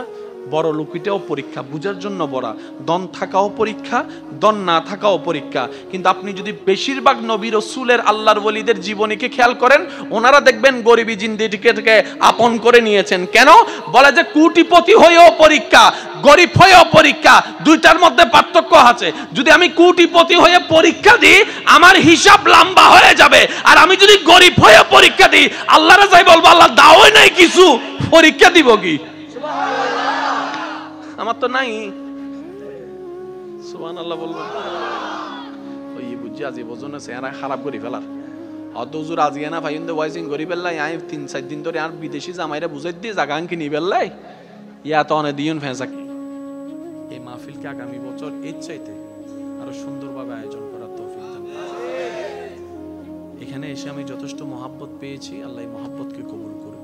বড় লোকিটাও পরীক্ষা, বুঝার জন্য বড়, দন থাকাও পরীক্ষা, দন না থাকাও পরীক্ষা। কিন্তু আপনি যদি বেশিরভাগ নবী রাসূলের আল্লাহর ওলিদের জীবনীকে খেয়াল করেন, ওনারা দেখবেন গরিবী জিন্দেগিকে আপন করে নিয়েছেন। কেন? বলে যে কোটিপতি হয়েও পরীক্ষা, গরিব হয়েও পরীক্ষা, দুইটার মধ্যে পার্থক্য আছে। যদি আমি কোটিপতি হয়ে পরীক্ষা দিই, আমার হিসাব লম্বা হয়ে যাবে। আর আমি যদি গরিব হয়ে পরীক্ষা দিই, আল্লাহর যাই বলবো আল্লাহ দাওই নাই কিছু, পরীক্ষা দিব কি? আমার তো নাই। সুবহানাল্লাহ বলবো। ওই বুঝি আজি বোঝনে চেহারা খারাপ করে ফেলার অত হুজুর আজিয়ে না ভাই ইন্দে ওয়াইজিং করি ফেললাই। আমি 3-4 দিন ধরে আর বিদেশি জামাইরা বুঝাই দিয়ে জায়গা আনকি নি ফেললাই। ইয়া তো অনেক দিন ফেঁসা। এই মাহফিলকে আগামী বছর এর চাইতে আরো সুন্দরভাবে আয়োজন করার তৌফিক দান। এখানে এসে আমি যথেষ্ট মহাব্বত পেয়েছি, আল্লাহ এই মহাব্বতকে কবুল করুন।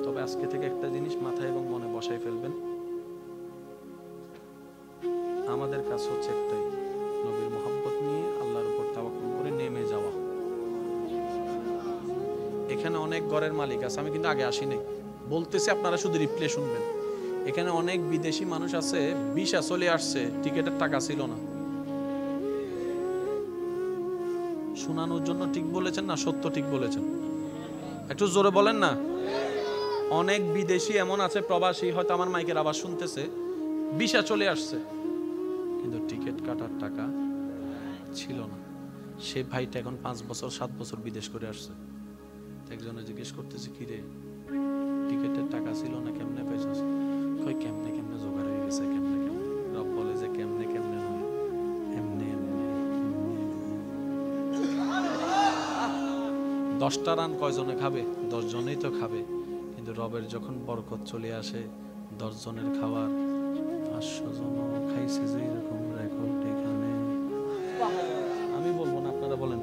তবে আজকে থেকে একটা জিনিস মাথায় এবং মনে বসাই ফেলবেন, আমাদের কাজ হচ্ছে একটাই, নবীর মহব্বত নিয়ে আল্লাহর উপর তাওয়াক্কুল করে নেমে যাওয়া। এখানে অনেক ঘরের মালিক আছে, আমি কিন্তু আগে আসি নাই বলতেছি, আপনারা শুধু রিপ্লে শুনবেন। এখানে অনেক বিদেশি মানুষ আছে, ভিসা চলে আসছে, টিকেটের টাকা ছিল না। শোনানোর জন্য ঠিক বলেছেন না সত্য ঠিক বলেছেন? একটু জোরে বলেন না। অনেক বিদেশি এমন আছে, প্রবাসী, হয়তো আমার মাইকের আওয়াজ শুনতেছে, ভিসা চলে আসছে কিন্তু টিকিট কাটার টাকা ছিল না। সে ভাইটা এখন 5 বছর 7 বছর বিদেশ করে আসছে। একজনে জিজ্ঞেস করতেছে, কি রে টিকিটের টাকা ছিল না, কেমনে পাইছস? কই কেমনে কেমনে জোগাড় হয়ে গেছে, কেমনে কেমনে। রব বলে যে কেমনে কেমনে নয়, এমনি এমনি। 10টা রান কয়জনে খাবে? 10 জনেই তো খাবে। কিন্তু রবের যখন বরকত চলে আসে, 10 জনের খাবার 500 জন খাইছে, যে এরকম রেকর্ড এখানে আমি বলবো না, আপনারা বলেন।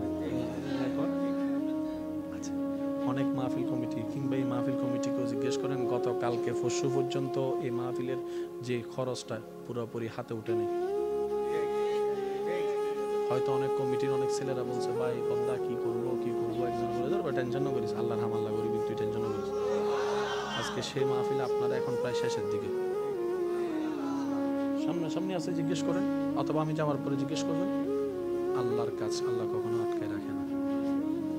আচ্ছা, অনেক মাহফিল কমিটি কিংবা এই মাহফিল কমিটিকেও জিজ্ঞেস করেন, গতকালকে পরশু পর্যন্ত এই মাহফিলের যে খরচটা পুরোপুরি হাতে উঠে নেই। হয়তো অনেক কমিটির অনেক ছেলেরা বলছে, ভাই বন্দা কি করবো কি করবো, একজন বলে ধরো টেনশনও করিস, আল্লাহর হামাল্লা করি, তুই টেনশনও করিস। আজকে সেই মাহফিল আপনারা এখন প্রায় শেষের দিকে, সামনাসামনি আছে, জিজ্ঞেস করেন, অথবা আমি যাওয়ার পরে জিজ্ঞেস করবেন। আল্লাহর কাজ আল্লাহ কখনো আটকায় রাখে না।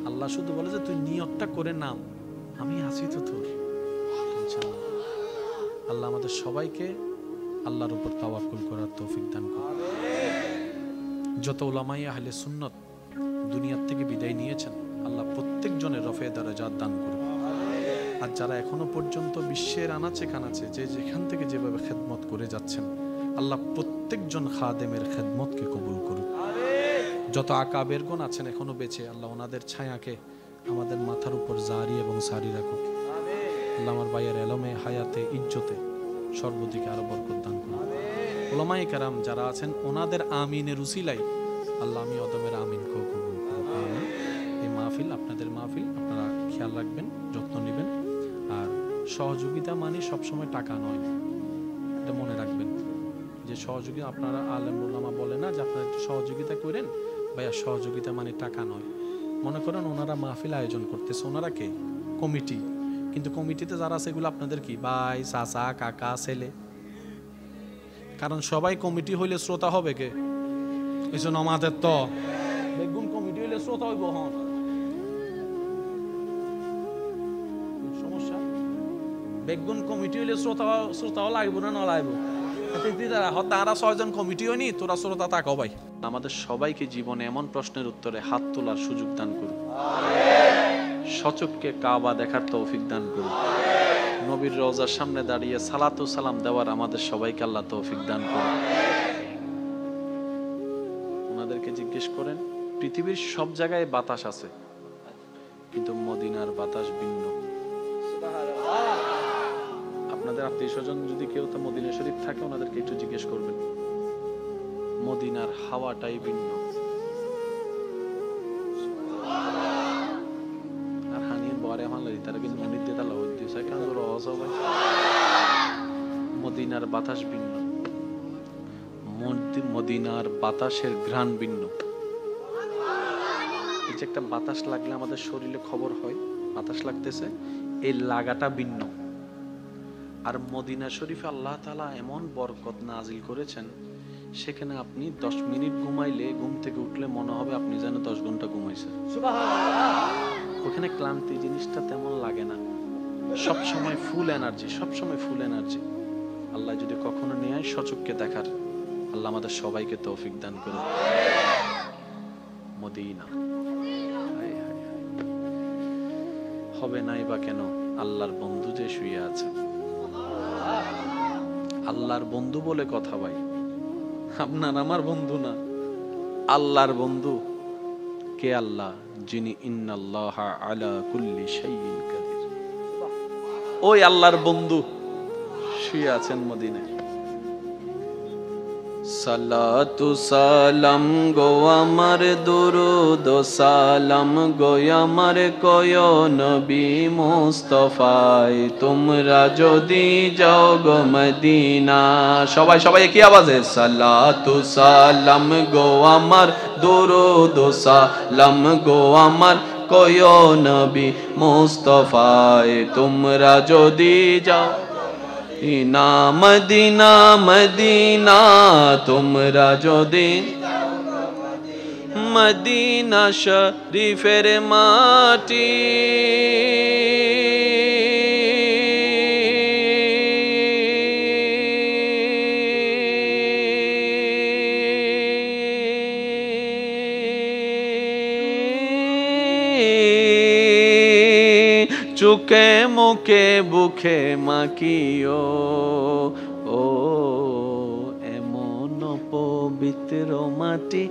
আল্লাহ শুধু বলে যে তুই নিয়তটা করে নাম, আমি আছি তো তোর, টেনশন না। আল্লাহ আমাদের সবাইকে আল্লাহর উপর তাওয়াক্কুল করার তৌফিক দান করুন। যত উলামায়ে আহলে সুন্নাত দুনিয়ার থেকে বিদায় নিয়েছেন, আল্লাহ প্রত্যেকজনের রফে দারাজাত দান করুন। আর যারা এখনো পর্যন্ত বিশ্বের আনাচে কানাচে যে যেখান থেকে যেভাবে খেদমত করে যাচ্ছেন, আল্লাহ প্রত্যেকজন খাদেমের খেদমতকে কবুল করুন। যত আকাবেরগণ আছেন এখনো বেঁচে, আল্লাহ ওনাদের ছায়াকে আমাদের মাথার উপর জারি এবং সারি রাখুন। আল্লাহ আমার ভাইয়ের এলমে, হায়াতে, ইজ্জতে সর্বদিকে আরো বরকত দান করুন। উলামায়ে কেরাম যারা আছেন ওনাদের আমিনের উসিলাই আল্লাহ আমি অদমের আমিনকেও কবুল করুন। এই মাহফিল আপনাদের মাহফিল, আপনারা খেয়াল রাখবেন, যত্ন নেবেন। আর সহযোগিতা মানে সবসময় টাকা নয়, এটা মনে রাখবেন। যে সহযোগিতা আপনারা আলেম উলামা বলে না যে আপনারা একটু সহযোগিতা করেন, ভাইয়া সহযোগিতা মানে টাকা নয়। মনে করেন ওনারা মাহফিল আয়োজন করতেছে, ওনারা কে? কমিটি। কিন্তু কমিটিতে যারা আছে এগুলো আপনাদের কি ভাই, চাচা, কাকা, ছেলে? কারণ সবাই কমিটি হইলে শ্রোতা হবে কে? এই জন্য আমাদের তো বেগুন কমিটি হইলে শ্রোতা হইব। হন সমস্যা, বেগুন কমিটি হইলে শ্রোতাও লাগবো না, না লাগবো? তারা 6 জন কমিটি হয়নি, তোরা শ্রোতা তাকাও ভাই। আমাদের সবাইকে জীবনে এমন প্রশ্নের উত্তরে হাত তোলার সুযোগ দান করুন। সচক্ষে কাবা দেখার তৌফিক দান করুন। নবীর রওজার সামনে দাঁড়িয়ে সালাত ও সালাম দেওয়ার আমাদের সবাইকে আল্লাহ তৌফিক দান করুন। ওনাদেরকে জিজ্ঞেস করেন, পৃথিবীর সব জায়গায় বাতাস আছে, কিন্তু মদিনার বাতাস ভিন্ন। আপনাদের আত্মীয় স্বজন যদি কেউ তো মদিনা শরীফ থাকে, ওনাদেরকে একটু জিজ্ঞেস করবেন, মদিনার হাওয়াটাই ভিন্ন। আর হানির বরে হামলা তারা কিন্তু মনির দিয়ে তালা হইতে চায়, কেন রহস ভাই? মদিনার বাতাস ভিন্ন, মদিনার বাতাসের ঘ্রাণ ভিন্ন। এই যে একটা বাতাস লাগলে আমাদের শরীরে খবর হয় বাতাস লাগতেছে, এই লাগাটা ভিন্ন। আর মদিনা শরীফে আল্লাহ তাআলা এমন বরকত নাজিল করেছেন, সেখানে আপনি 10 মিনিট ঘুমাইলে ঘুম থেকে উঠলে মনে হবে আপনি যেন 10 ঘন্টা ঘুমাইছেন। সুবহানাল্লাহ। ওখানে ক্লান্তি জিনিসটা তেমন লাগে না, সব সময় ফুল এনার্জি, সব সময় ফুল এনার্জি। আল্লাহ যদি কখনো নিয়ে আয় সচক্ষে দেখার, আল্লাহ আমাদের সবাইকে তৌফিক দান করুন। মদিনা হবে নাই বা কেন? আল্লাহর বন্ধু যে শুয়ে আছে, আল্লাহর বন্ধু বলে কথা ভাই, আপনার আমার বন্ধু না, আল্লাহর বন্ধু। কে? আল্লাহ, যিনি ইন্নাল্লাহা আলা কুল্লি শাইইন কাদির। ওই আল্লাহর বন্ধু শুয়ে আছেন মদিনায়। সালাতু সালাম গো আমার, দুরুদ সালাম গো আমার, কয় নবী মুস্তাফায় তোমরা যদি যাও গো মদিনা। সবাই সবাই কি আওয়াজে? সালাতু সালাম গো আমার, দুরুদ সালাম গো আমার, কয় নবী মুস্তাফায় তোমরা যদি যাও না মদিনা। মদিনা তোমরা যদি মদিনা শরীফের মাটি চোখে মুখে বুকে মাখিও, ও এমন পবিত্র মাটি,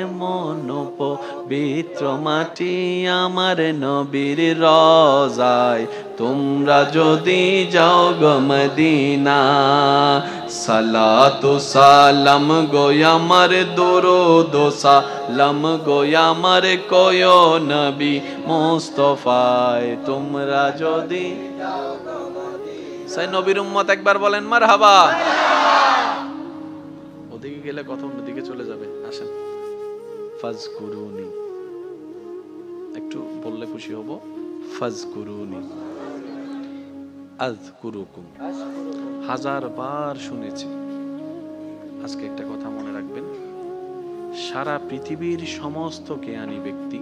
এমন পবিত্র মাটি আমার নবীর রওজায় তোমরা যদি যাও গো মদিনা। সালাতু সালাম গো আমার, দুরুদ সালাম গো আমার, কয় নবী মুস্তাফায় তোমরা যদি যাও গো মদিনা। সেই নবীর উম্মত একবার বলেন মারহাবা। ওদিকে গেলে কথা অন্যদিকে চলে যাবে। আসেন, ফাজকুরুনি একটু বললে খুশি হব। ফাজকুরুনি আযকুরুকুম, হাজার বার শুনেছি। আজকে একটা কথা মনে রাখবেন, সারা পৃথিবীর সমস্ত জ্ঞানী ব্যক্তি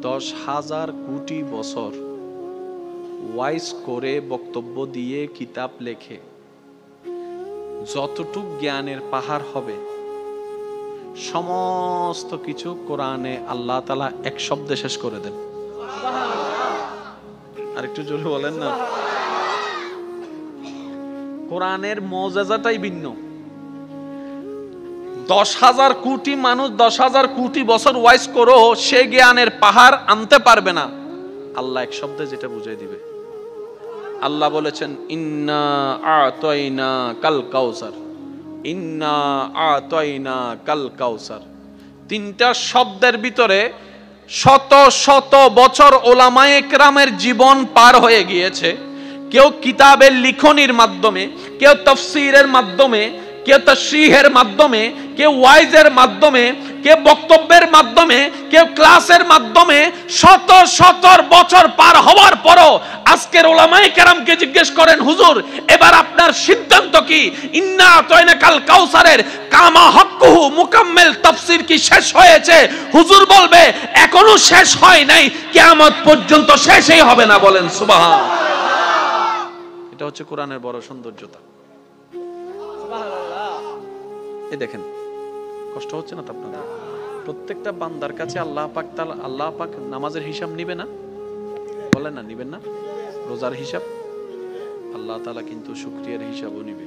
10,000 কোটি বছর ওয়াইজ করে বক্তব্য দিয়ে কিতাব লেখে যতটুক জ্ঞানের পাহাড় হবে, সমস্ত কিছু কোরআনে আল্লাহ তাআলা এক শব্দে শেষ করে দেন। আর একটু জোরে বলেন না। কোরআনের মুজিজাটাই ভিন্ন। 10,000 কোটি মানুষ 10,000 কোটি বছর ওয়াইজ করো, সে জ্ঞানের পাহাড় আনতে পারবে না। আল্লাহ এক শব্দে যেটা বুঝাই দিবে। আল্লাহ বলেছেন ইন্না আতাইনা কাল কাউসার, ইন্না আতাইনা কাল কাউসার। তিনটা শব্দের ভিতরে শত শত বছর ওলামায়ে কেরামের জীবন পার হয়ে গিয়েছে। কেউ কিতাবের লিখনির মাধ্যমে, কেউ তাফসীরের মাধ্যমে, কেউ তাশরীহের মাধ্যমে, কেউ ওয়াইজের মাধ্যমে, কেউ বক্তব্যের মাধ্যমে, কেউ ক্লাসের মাধ্যমে শত শত বছর পার হওয়ার পরও আজকের ওলামায়ে কেরামকে জিজ্ঞেস করেন, হুজুর এবার আপনার সিদ্ধান্ত কি? ইন্না আতাইনা কাল কাউসারের কামা হক্কুহু মুকাম্মিল তাফসীর কি শেষ হয়েছে? হুজুর বলবে এখনো শেষ হয় নাই, কিয়ামত পর্যন্ত শেষই হবে না। বলেন সুবহান। এটা হচ্ছে কোরআনের বড় সৌন্দর্যতা। এই দেখেন, কষ্ট হচ্ছে না তো আপনাদের? প্রত্যেকটা বান্দার কাছে আল্লাহ পাক নামাজের হিসাব নিবে না? বলেন না, নিবেন না? রোজার হিসাব আল্লাহ তাআলা কিন্তু শুকরিয়ার হিসাবও নিবে।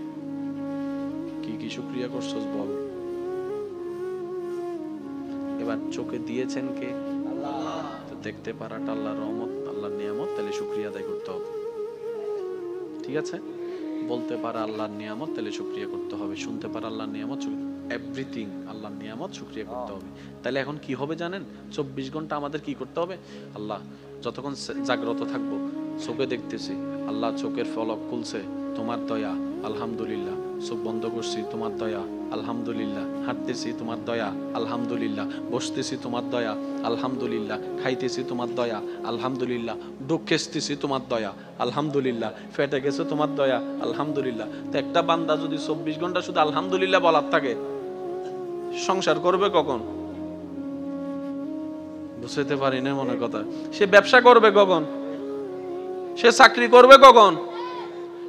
কি কি শুকরিয়া করছস বল। এবার চোখে দিয়েছেন কে? আল্লাহ। তো দেখতে পারাটা আল্লাহর রহমত, আল্লাহর নিয়ামত, তাহলে শুকরিয়া আদায় করতে হবে। ঠিক আছে? বলতে পারা আল্লাহর নিয়ামত, তাহলে শুকরিয়া করতে হবে। শুনতে পারা আল্লাহর নিয়ামত, এভরিথিং আল্লাহর নিয়ামত, শুকরিয়া করতে হবে। তাহলে এখন কি হবে জানেন? 24 ঘন্টা আমাদের কি করতে হবে? আল্লাহ, যতক্ষণ জাগ্রত থাকবো, চোখে দেখতেছি, আল্লাহ চোখের ফলক খুলছে, তোমার দয়া, আলহামদুলিল্লাহ, চোখ বন্ধ করছি তোমার দয়া আলহামদুলিল্লাহ, হাঁটতেছি তোমার দয়া আলহামদুলিল্লাহ, বসতেছি তোমার দয়া আলহামদুলিল্লাহ, খাইতেছি তোমার দয়া আলহামদুলিল্লাহ, ডুক খেসতেছি তোমার দয়া আলহামদুলিল্লাহ, ফেটে গেছে তোমার দয়া আলহামদুলিল্লাহ। তো একটা বান্দা যদি 24 ঘন্টা শুধু আলহামদুলিল্লাহ বলার থাকে, সংসার করবে কখন? বুঝতে পারি না মনে কথা। সে ব্যবসা করবে কখন? সে চাকরি করবে কখন?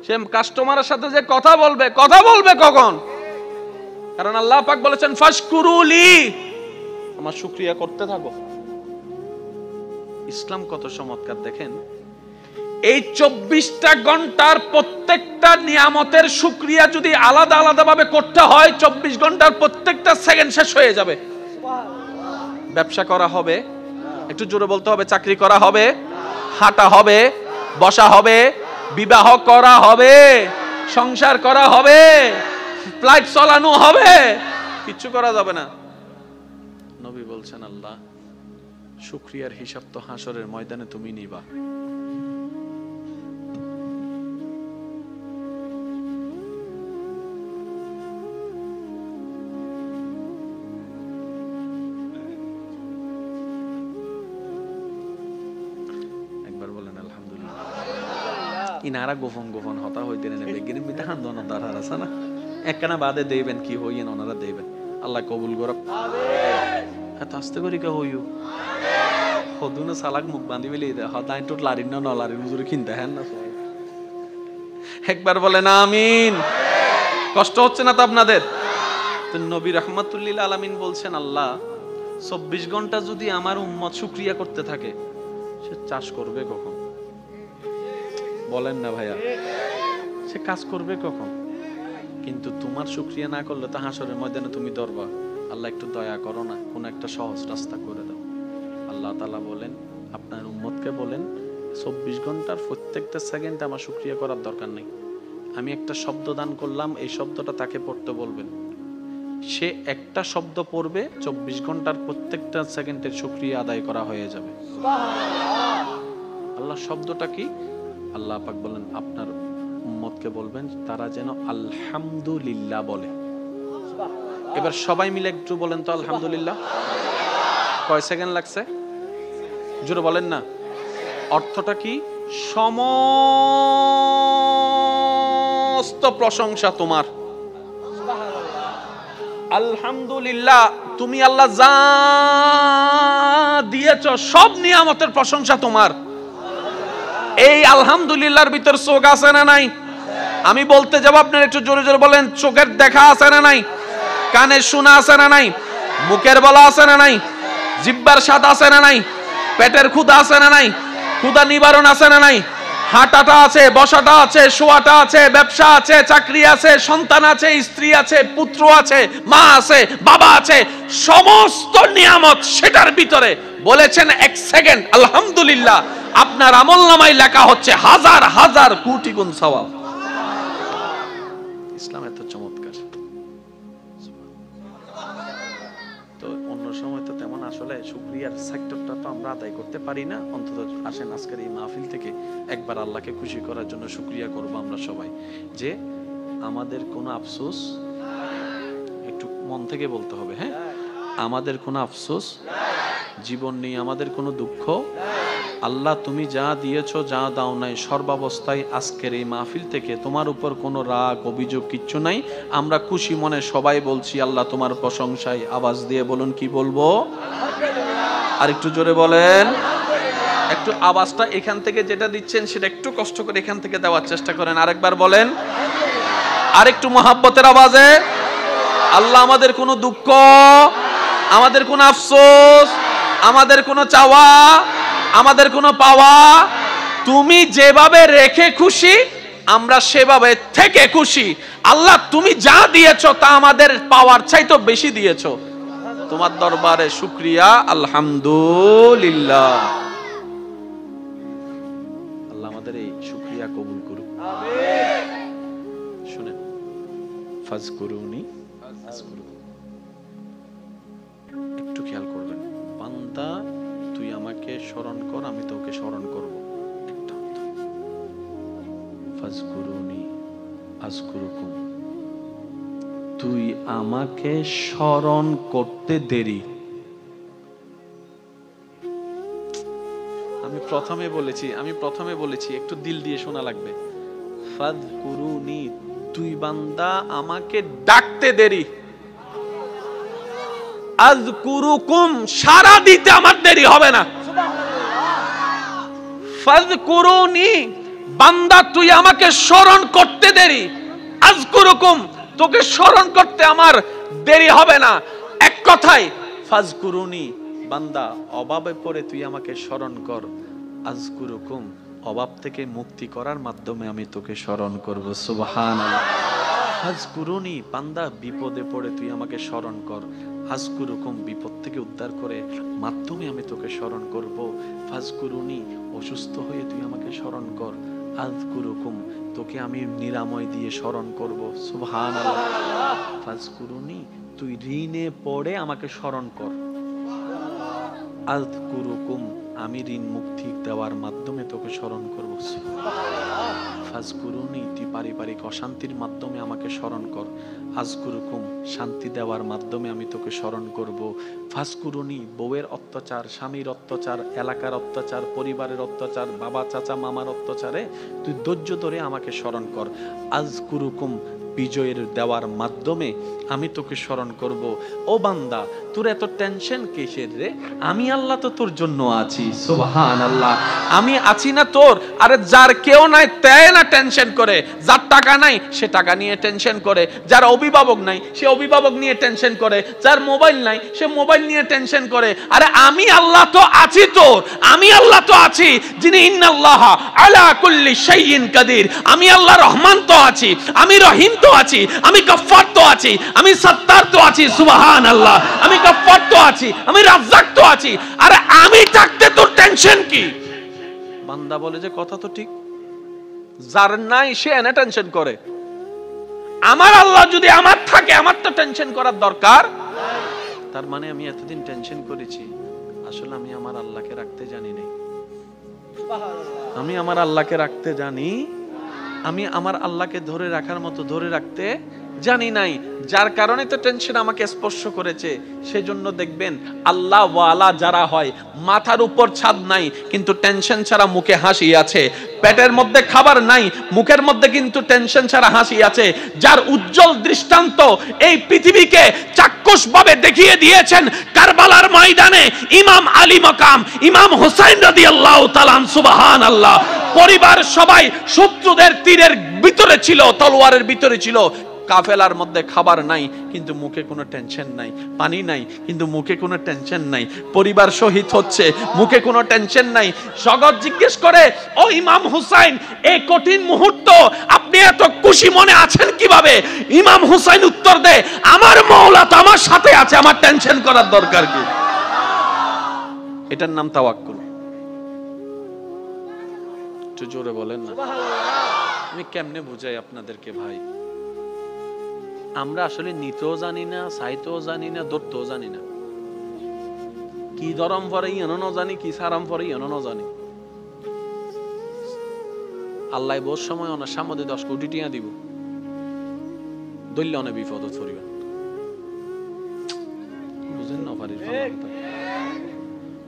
সে কাস্টমারের সাথে যে কথা বলবে কখন? কারণ আল্লাহ পাক বলেছেন ফাশকুরুলি, আমার শুকরিয়া করতে থাকো। ইসলাম কত চমৎকার দেখেন, এই 24টা ঘন্টার প্রত্যেকটা নিয়ামতের শুকরিয়া যদি আলাদা আলাদা ভাবে করতে হয়, 24 ঘন্টার প্রত্যেকটা সেকেন্ড শেষ হয়ে যাবে। ব্যবসা করা হবে, একটু জোরে বলতে হবে, চাকরি করা হবে, হাঁটা হবে, বসা হবে, বিবাহ করা হবে, সংসার করা হবে, ফ্লাইট চালানো হবে, কিচ্ছু করা যাবে না। নবী বলছেন আল্লাহ শুকরিয়ার হিসাব তো হাসরের ময়দানে তুমি নিবা। একবার বলেন আলহামদুলিল্লাহ। ইনারা গোপন গোপন হতা হইতে নেবে বেগির মিটা হান্দন দাঁড়ার আছে না, একখানা বাদে দেবেন কি হইয়েন ওনারা দেবেন, আল্লাহ কবুল করব। এত আস্তে করি কে হইও হদুনা সালাক মুখ বাঁধি বেলি হদাই টুট লারিন না নলারিন হুজুরে কিনতে হ্যাঁ না। একবার বলেন আমিন। কষ্ট হচ্ছে না তো আপনাদের? তো নবী রাহমাতুল্লিল আলামিন বলছেন আল্লাহ 24 ঘন্টা যদি আমার উম্মত শুকরিয়া করতে থাকে, সে চাষ করবে কখন? বলেন না ভাইয়া, সে কাজ করবে কখন? কিন্তু তোমার শুকরিয়া না করলে তো হাসরের ময়দানে তুমি দরবা। আল্লাহ একটু দয়া করো না, কোন একটা সহজ রাস্তা করে দাও। আল্লাহ তাআলা বলেন আপনার উম্মতকে বলেন 24 ঘন্টার প্রত্যেকটা সেকেন্ড আমার শুকরিয়া করার দরকার নেই। আমি একটা শব্দ দান করলাম, এই শব্দটা তাকে পড়তে বলবেন, সে একটা শব্দ পড়বে, 24 ঘন্টার প্রত্যেকটা সেকেন্ডের শুকরিয়া আদায় করা হয়ে যাবে। আল্লাহ শব্দটা কি? আল্লাহ পাক বলেন আপনার উম্মতকে বলবেন তারা যেন আলহামদুলিল্লাহ বলে। এবার সবাই মিলে একটু বলেন তো আলহামদুলিল্লাহ। কয় সেকেন্ড লাগছে? জোরে বলেন না। অর্থটা কি? সমস্ত প্রশংসা তোমার। আলহামদুলিল্লাহ, তুমি আল্লাহ যা দিয়েছ সব নিয়ামতের প্রশংসা তোমার। এই আলহামদুলিল্লাহর ভিতর চোখ আছে না নাই? আমি বলতে যাব, আপনারা একটু জোরে জোরে বলেন। চোখের দেখা আছে না নাই? কানের শোনা আছে না নাই? মুখের বলা আছে না নাই? জিহ্বার স্বাদ আছে না নাই? পেটের ক্ষুধা আছে না নাই? ক্ষুধা নিবারণ আছে না নাই? হাঁটাটা আছে, বসাটা আছে, শোয়াটা আছে, ব্যবসা আছে, চাকরি আছে, সন্তান আছে, স্ত্রী আছে, পুত্র আছে, মা আছে, বাবা আছে, সমস্ত নিয়ামত সেটার ভিতরে বলেছেন এক সেকেন্ড আলহামদুলিল্লাহ, আপনার আমলনামায় লেখা হচ্ছে হাজার হাজার কোটি গুণ সওয়াব। ইসলাম এত চমৎকার। তো অন্য সময় তো তেমন আসলে শুকরিয়ার সেক্টরটা তো আমরা আদায় করতে পারি না। অন্তত আসেন আজকের এই মাহফিল থেকে একবার আল্লাহকে খুশি করার জন্য শুকরিয়া করব আমরা সবাই, যে আমাদের কোনো আফসোস, একটু মন থেকে বলতে হবে, হ্যাঁ, আমাদের কোনো আফসোস জীবন নেই, আমাদের কোনো দুঃখ। আল্লাহ তুমি যা দিয়েছো, যা দাও নাই, সর্বাবস্থায় আজকের এই মাহফিল থেকে তোমার উপর কোনো রাগ অভিযোগ কিচ্ছু নাই। আমরা খুশি মনে সবাই বলছি আল্লাহ তোমার প্রশংসায়। আওয়াজ দিয়ে বলুন, কি বলবো? আর একটু জোরে বলেন। একটু আওয়াজটা এখান থেকে যেটা দিচ্ছেন সেটা একটু কষ্ট করে এখান থেকে দেওয়ার চেষ্টা করেন। আরেকবার বলেন, আর একটু মহাব্বতের আওয়াজে। আল্লাহ আমাদের কোনো দুঃখ, আমাদের কোনো আফসোস, আমাদের কোনো চাওয়া, আমাদের কোনো পাওয়া তুমি যেভাবে রেখে খুশি, আমরা সেভাবে থেকে খুশি। আল্লাহ তুমি যা দিয়েছো তা আমাদের পাওয়ার চাইতে বেশি দিয়েছো। তোমার দরবারে শুকরিয়া, আলহামদুলিল্লাহ। আল্লাহ আমাদের এই শুকরিয়া কবুল করুক। আমিন। শুনেন, ফাজকুরুনি আযকুরুকুম। একটু খেয়াল করবেন, বান্দা তুই আমাকে স্মরণ কর, আমি তোকে স্মরণ করব। ফাজকুরুনি আযকুরুকুম। তুই আমাকে স্মরণ করতে দেরি। আমি প্রথমে বলেছি একটু দিল দিয়ে শোনা লাগবে। ফাযকুরুনি, তুই বান্দা আমাকে ডাকতে দেরি। আযকুরুকুম, সারা দিতে আমার দেরি হবে না। ফাযকুরুনি, বান্দা তুই আমাকে স্মরণ করতে দেরি। আযকুরুকুম, তোকে স্মরণ করতে আমার দেরি হবে না। এক কথায় ফাযকুরুনি, বান্দা অভাবে পড়ে তুই আমাকে স্মরণ কর। আযকুরুকুম, অভাব থেকে মুক্তি করার মাধ্যমে আমি তোকে স্মরণ করব। সুবহানাল্লাহ। ফাযকুরুনি, বান্দা বিপদে পড়ে তুই আমাকে স্মরণ কর। আযকুরুকুম, বিপদ থেকে উদ্ধার করে মাধ্যমে আমি তোকে স্মরণ করব। ফাযকুরুনি, অসুস্থ হয়ে তুই আমাকে স্মরণ কর। আযকুরুকুম, তোকে আমি নিরাময় দিয়ে স্মরণ করব। সুবহানাল্লাহ। ফাযকুরুনি, তুই ঋণে পড়ে আমাকে স্মরণ কর। আযকুরুকুম, আমি ঋণ মুক্তি দেওয়ার মাধ্যমে তোকে স্মরণ করব। ফাযকুরুনি, তুই পারিবারিক অশান্তির মাধ্যমে আমাকে স্মরণ কর। আযকুরুকুম, শান্তি দেওয়ার মাধ্যমে আমি তোকে স্মরণ করব। ফাযকুরুনি, বউয়ের অত্যাচার, স্বামীর অত্যাচার, এলাকার অত্যাচার, পরিবারের অত্যাচার, বাবা চাচা মামার অত্যাচারে তুই ধৈর্য ধরে আমাকে স্মরণ কর। আযকুরুকুম, বিজয়ের দেওয়ার মাধ্যমে আমি তোকে স্মরণ করব। ও বান্দা, তোর এত টেনশন কিসের রে? আমি আল্লাহ তো তোর জন্য আছি। সুবহানাল্লাহ। আমি আছি না তোর? আরে যার কেউ নাই তাই না টেনশন করে, যার টাকা নাই সে টাকা নিয়ে টেনশন করে, যার অভিভাবক নাই সে অভিভাবক নিয়ে টেনশন করে, যার মোবাইল নাই সে মোবাইল নিয়ে টেনশন করে। আরে আমি আল্লাহ তো আছি তোর, আমি আল্লাহ তো আছি যিনি ইন্নাল্লাহা আলা কুল্লি শাইইন কাদির। আমি আল্লাহ রহমান তো আছি, আমি রহিম তো আছি, আমি গফফার তো আছি, আমি সত্তার তো আছি। সুবহানাল্লাহ। আমি গফফার তো আছি, আমি রাজ্জাক তো আছি। আরে আমি থাকতে তোর টেনশন কি? বান্দা বলে যে কথা তো ঠিক, যার নাই সে এনে টেনশন করে। আমার আল্লাহ যদি আমার থাকে, আমার তো টেনশন করার দরকার। তার মানে আমি এতদিন টেনশন করেছি, আসলে আমি আমার আল্লাহকে রাখতে জানি না। আমি আমার আল্লাহকে রাখতে জানি, আমি আমার আল্লাহকে ধরে রাখার মতো ধরে রাখতে জানি নাই, যার কারণে তো টেনশন আমাকে স্পর্শ করেছে। সেজন্য দেখবেন আল্লাহ ওয়ালা যারা হয়, মাথার উপর ছাদ নাই কিন্তু টেনশন ছাড়া মুখে হাসি আছে, পেটের মধ্যে খাবার নাই মুখের মধ্যে কিন্তু টেনশন ছাড়া হাসি আছে, যার উজ্জ্বল দৃষ্টান্ত এই পৃথিবীকে চাক্ষুষভাবে দেখিয়ে দিয়েছেন কারবালার ময়দানে ইমাম আলী মাকাম ইমাম হুসাইন রাদিয়াল্লাহু তাআলা। সুবহানাল্লাহ। পরিবার সবাই শত্রুদের তীরের ভিতরে ছিল, তলোয়ারের ভিতরে ছিল। কাফেলার মধ্যে খাবার নাই কিন্তু মুখে কোনো টেনশন নাই, পানি নাই কিন্তু মুখে কোনো টেনশন নাই, পরিবার শহীদ হচ্ছে মুখে কোনো টেনশন নাই। জগৎ জিজ্ঞেস করে, ও ইমাম হুসাইন, এই কঠিন মুহূর্ত আপনি এত খুশি মনে আছেন কিভাবে? ইমাম হুসাইন উত্তর দেয়, আমার মাওলা তো আমার সাথে আছে, আমার টেনশন করার দরকার কি? এটার নাম তাওয়াক্কুল। একটু জোরে বলেন না। আমি কেমনে বুঝাই আপনাদেরকে ভাই? আমরা আসলে নিতেও জানি না, চাইতেও জানি না, ধরতেও জানি না। কি ধরম পরে এনো জানি, কি সারাম পরে এনো জানি। আল্লাহ বহু সময় অনেক সামনে 10 কোটি টিয়া দিব, দৈল্য অনেক বিপদ পরিবেন, বুঝেন না পারি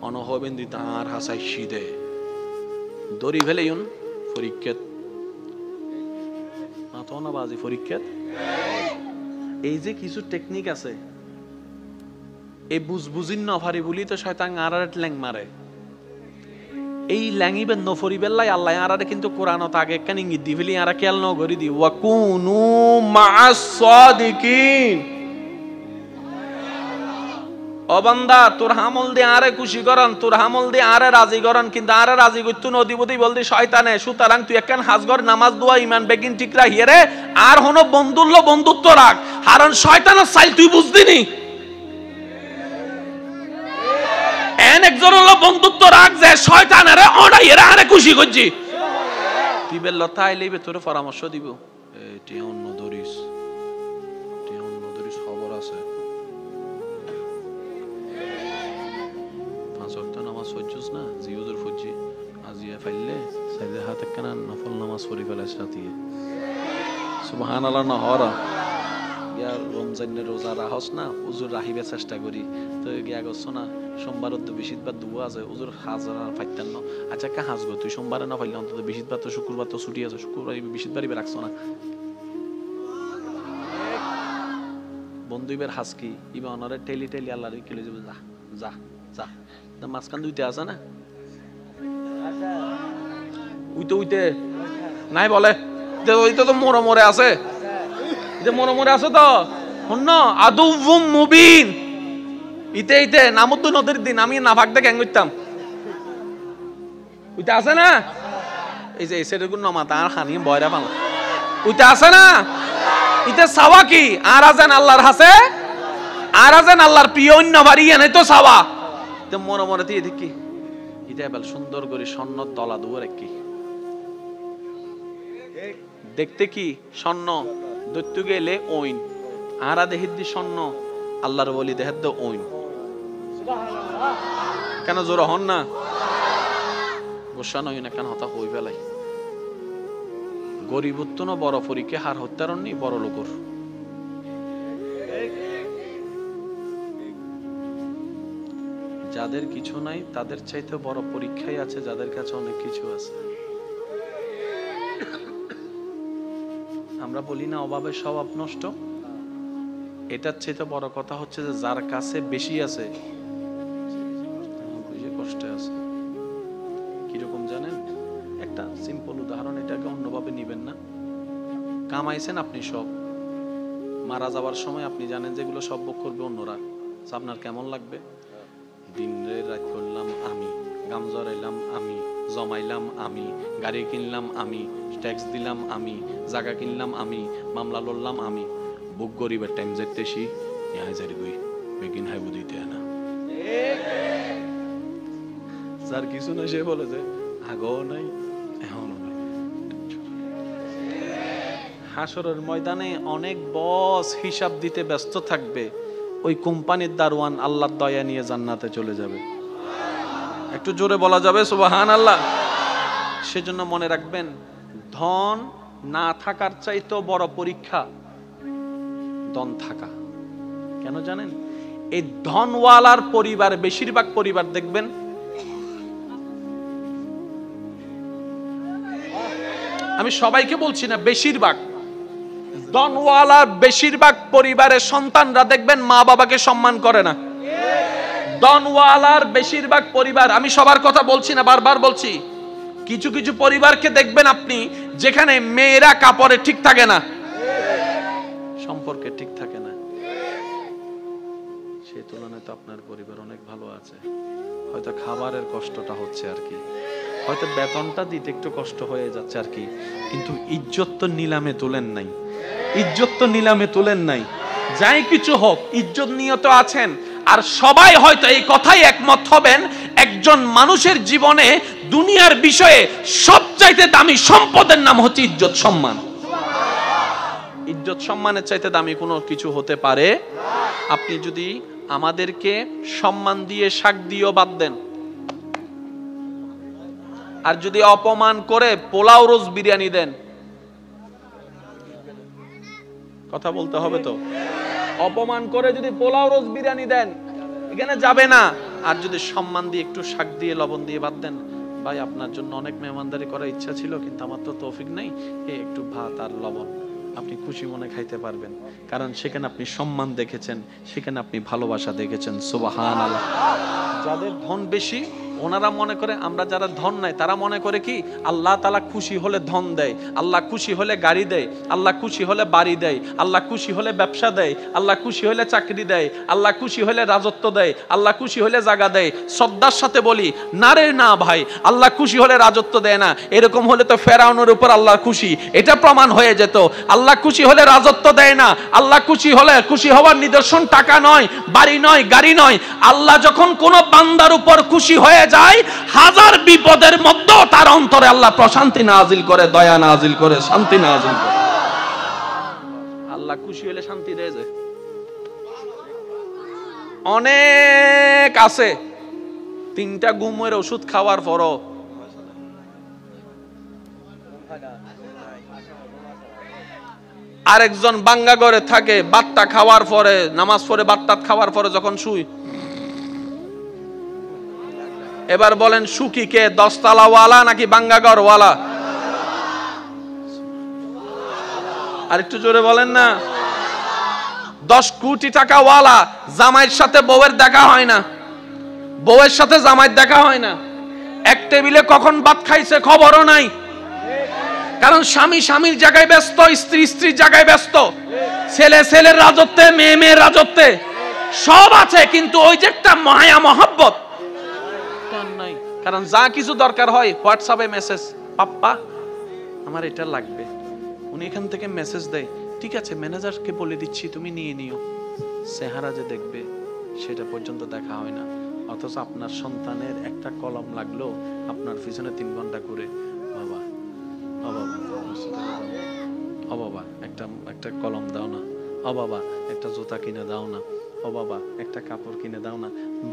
অনহবেন দি তার হাসাই সিদে দড়ি ফেলে পরীক্ষাত মাথা না বাজি পরীক্ষাত। এই যে কিছু টেকনিক আছে, এই বুঝবুঝিন নফারি বলি তো শয়তান আরারে ল্যাং মারে। এই ল্যাঙ্গিবেন নফরি বেল্লাই আল্লাহ আরারে কিন্তু কোরআনত আগে একখান ইঙ্গিত দি ফেলি, আরা খেয়াল ন করি দি ওয়া কুনু মা'আস সাদিকিন। ও বান্দা, তোর হামল দিয়ে আরে খুশি করন, তোর হামল দিয়ে আরে রাজি করন, কিন্তু আরে রাজি করতু নদীবতী বলদি শয়তানে। সুতরাং তুই একখান হাজগর নামাজ দোয়া ইমান বেগিন ঠিক রাখিয়ে রে, আর হনো বন্ধুত্ব রাখ, কারণ শয়তানের চাইল তুই বুঝদিনি। এন একজন হলো বন্ধুত্ব রাখ যে শয়তানের অড়াই এরা আরে খুশি করছি। তুই বেল্লা তাই লইবে তোরে পরামর্শ দিব, এটি অন্য ধরিস, খবর আছে। নামাজ পড়ছিস না, জিউজুর ফুজি আজিয়া ফাইলে সাইদে হাত একখানা নফল নামাজ পড়ি ফেলাস রাতিয়ে। সুবহানাল্লাহ না হরা ইয়া রমজানের রোজা রাহস না হুজুর রাহিবে চেষ্টা করি তো গিয়া গছ না সোমবার তো বেশিরভাগ দুয়া আছে হুজুর হাজার আর ফাইতান্ন আচ্ছা কা হাসবো তুই সোমবারে না পাইলে অন্তত বেশিরভাগ তো শুক্রবার তো ছুটি আছে শুক্রবার বেশিরভাগই রাখছো না বন্ধুইবের হাস কি ইবা অনারে টেলি টেলি আল্লাহর কিলে যাবে যা যা যা না মাঝখান দুইতে আছে না উইতে নাই বলে ওইটা তো মোড়ে মোড়ে আছে মোড়ে মোড়ে আছে তো শূন্য আদুউম মুবিন ইতে নামুদ্দু নদীর দিন আমি না ভাগ দেখে করতাম ওইটা আছে না এই যে এসের গুণ নমা তার হানি বয়রা পালা ওইটা আছে না ইতে সাওয়া কি আর আছেন আল্লাহর হাসে আর আছেন আল্লাহর প্রিয় অন্য বাড়ি এনে তো সাওয়া তো মনে মনে দিয়ে দেখি ইতে এবার সুন্দর করে স্বর্ণ তলা দুয়ারে কি দেখতে কি স্বর্ণ দৈত্য গেলে ওইন আরা দেহিদ্দি স্বর্ণ আল্লাহর বলি দেহের দো ওইন কেন জোর হন না গোসা নই না কেন হতা হই বেলাই গরিবত্ব না বড় পরীক্ষা হার হত্যারণ নি বড় লোকর যাদের কিছু নাই তাদের চাইতে বড় পরীক্ষাই আছে যাদের কাছে অনেক কিছু আছে আমরা বলি না অভাবের স্বভাব নষ্ট এটার চাইতে বড় কথা হচ্ছে যে যার কাছে বেশি আছে বেশি কষ্টে আছে কিরকম জানেন একটা সিম্পল উদাহরণ এটাকে অন্যভাবে নিবেন না কামাইছেন আপনি সব মারা যাওয়ার সময় আপনি জানেন যেগুলো সব ভোগ করবে অন্যরা আপনার কেমন লাগবে দিন রাত করলাম আমি গাম জড়াইলাম আমি জমাইলাম আমি গাড়ি কিনলাম আমি ট্যাক্স দিলাম আমি জায়গা কিনলাম আমি মামলা লড়লাম আমি বুক গরিবের টাইম যেতেছি বেগিন হাই বুঝিতে না যার কিছু না সে বলে যে আগেও নাই এখনো নাই হাসরের ময়দানে অনেক বস হিসাব দিতে ব্যস্ত থাকবে ওই কোম্পানির দারোয়ান আল্লাহর দয়া নিয়ে জান্নাতে চলে যাবে একটু জোরে বলা যাবে সুবহানাল্লাহ সেজন্য মনে রাখবেন ধন না থাকার চাইতেও বড় পরীক্ষা ধন থাকা কেন জানেন এই ধনওয়ালার পরিবার বেশিরভাগ পরিবার দেখবেন আমি সবাইকে বলছি না বেশিরভাগ ধনওয়ালার বেশিরভাগ পরিবারের সন্তানরা দেখবেন মা বাবাকে সম্মান করে না ধনওয়ালার বেশিরভাগ পরিবার আমি সবার কথা বলছি না বারবার বলছি কিছু কিছু পরিবারকে দেখবেন আপনি যেখানে মেয়েরা কাপড়ে ঠিক থাকে না সম্পর্কে ঠিক থাকে না সেই তুলনায় তো আপনার পরিবার অনেক ভালো আছে হয়তো খাবারের কষ্টটা হচ্ছে আর কি হয়তো বেতনটা দিতে একটু কষ্ট হয়ে যাচ্ছে আর কি কিন্তু ইজ্জত তো নিলামে তোলেন নাই ইজ্জত তো নিলামে তোলেন নাই যাই কিছু হোক ইজ্জত নিয়ে তো আছেন আর সবাই হয়তো এই কথাই একমত হবেন একজন মানুষের জীবনে দুনিয়ার বিষয়ে সবচাইতে দামি সম্পদের নাম হচ্ছে ইজ্জত সম্মান ইজ্জত সম্মানের চাইতে দামি কোনো কিছু হতে পারে আপনি যদি আমাদেরকে সম্মান দিয়ে শাক দিয়েও বাদ দেন আর যদি অপমান করে পোলাও রোজ বিরিয়ানি দেন কথা বলতে হবে তো অপমান করে যদি পোলাও রোজ বিরিয়ানি দেন এখানে যাবে না আর যদি সম্মান দিয়ে একটু শাক দিয়ে লবণ দিয়ে বাদ দেন ভাই আপনার জন্য অনেক মেহমানদারি করার ইচ্ছা ছিল কিন্তু আমার তো তৌফিক নেই একটু ভাত আর লবণ আপনি খুশি মনে খাইতে পারবেন কারণ সেখানে আপনি সম্মান দেখেছেন সেখানে আপনি ভালোবাসা দেখেছেন সুবহানাল্লাহ যাদের ধন বেশি ওনারা মনে করে আমরা যারা ধন নাই তারা মনে করে কি আল্লাহ তাআলা খুশি হলে ধন দেয় আল্লাহ খুশি হলে গাড়ি দেয় আল্লাহ খুশি হলে বাড়ি দেয় আল্লাহ খুশি হলে ব্যবসা দেয় আল্লাহ খুশি হলে চাকরি দেয় আল্লাহ খুশি হলে রাজত্ব দেয় আল্লাহ খুশি হলে জায়গা দেয় শ্রদ্ধার সাথে বলি না রে না ভাই আল্লাহ খুশি হলে রাজত্ব দেয় না এরকম হলে তো ফেরাউনের উপর আল্লাহ খুশি এটা প্রমাণ হয়ে যেত আল্লাহ খুশি হলে রাজত্ব দেয় না আল্লাহ খুশি হলে খুশি হওয়ার নিদর্শন টাকা নয় বাড়ি নয় গাড়ি নয় আল্লাহ যখন কোন বান্দার উপর খুশি হয়ে যায় হাজার বিপদের মধ্যেও তার অন্তরে আল্লাহ প্রশান্তি নাজিল করে দয়া নাজিল করে শান্তি নাজিল করে আল্লাহ খুশি হলে শান্তি দেয় যে অনেক আছে 3টা ঘুমের ওষুধ খাওয়ার পরও আরেকজন বাঙ্গা ঘরে থাকে, বাট্টা খাওয়ার পরে, নামাজ পড়ে বাট্টা খাওয়ার পরে যখন শুই, এবার বলেন সুখী কে, 10 তলা ওয়ালা নাকি বাঙ্গা ঘর ওয়ালা? আর একটু জোরে বলেন না। 10 কোটি টাকা ওয়ালা, জামাইয়ের সাথে বউয়ের দেখা হয় না, বউয়ের সাথে জামাইয়ের দেখা হয় না, এক টেবিলে কখন ভাত খাইছে খবরও নাই, কারণ স্বামী স্বামীর জায়গায় ব্যস্ত, স্ত্রী স্ত্রীর জায়গায় ব্যস্ত, ছেলে ছেলের রাজত্বে, মেয়ে মেয়ের রাজত্বে, সব আছে, কিন্তু ওই যে একটা মায়া মহব্বত নাই। কারণ যা কিছু দরকার হয় হোয়াটসঅ্যাপে মেসেজ, পাপ্পা আমার এটা লাগবে, উনি এখান থেকে মেসেজ দেয়, ঠিক আছে ম্যানেজারকে বলে দিচ্ছি তুমি নিয়ে নিও, চেহারা যে দেখবে সেটা পর্যন্ত দেখা হয় না। অথচ আপনার সন্তানের একটা কলম লাগলো, আপনার পিছনে 3 ঘন্টা করে, বাবা ও বাবা ও বাবা একটা কলম দাও না, ও বাবা একটা জুতা কিনে দাও না, ও বাবা একটা কাপড় কিনে দাও না।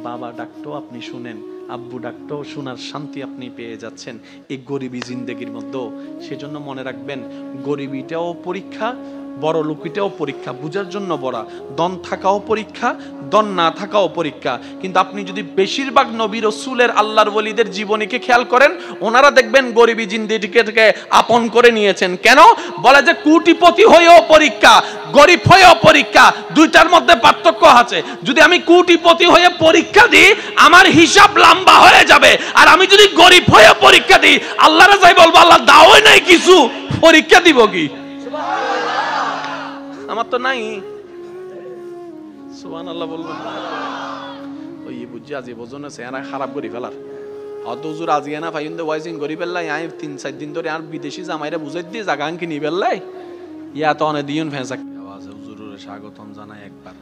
বাবা ডাকতো আপনি শুনেন, আব্বু ডাকতো শোনার শান্তি আপনি পেয়ে যাচ্ছেন এই গরিবী জিন্দেগির মধ্যে। সেজন্য মনে রাখবেন, গরিবিটাও পরীক্ষা, বড় লোকিটাও পরীক্ষা, বুঝার জন্য বড়, দন থাকাও পরীক্ষা, দন না থাকাও পরীক্ষা। কিন্তু আপনি যদি বেশিরভাগ নবী রাসূলের, আল্লাহর ওলিদের জীবনীকে খেয়াল করেন, ওনারা দেখবেন গরিবী জিন্দেগিকে আপন করে নিয়েছেন। কেন? বলে যে কোটিপতি হয়েও পরীক্ষা, গরিব হয়েও পরীক্ষা, দুইটার মধ্যে পার্থক্য আছে। যদি আমি কোটিপতি হয়ে পরীক্ষা দিই আমার হিসাব লম্বা হয়ে যাবে, আর আমি যদি গরিব হয়ে পরীক্ষা দিই আল্লাহর যাই বলবো আল্লাহ দাওই নাই কিছু, পরীক্ষা দিব কি? আমার তো নাই। সুবহানাল্লাহ বলবেন। ওই বুঝছি আজ বোঝনে চেহারা খারাপ করে ফেলার, অত হুজুর আজকে না ফাইন দে ওয়াইজিং করি ফেললাই, আমি 3-4 দিন ধরে আর বিদেশি জামাইরা বুঝাই দিয়ে জায়গা কিনি ফেললাই, ইয়া তো অনেক দিন ফেঁসা আওয়াজে হুজুরের স্বাগতম জানাই একবার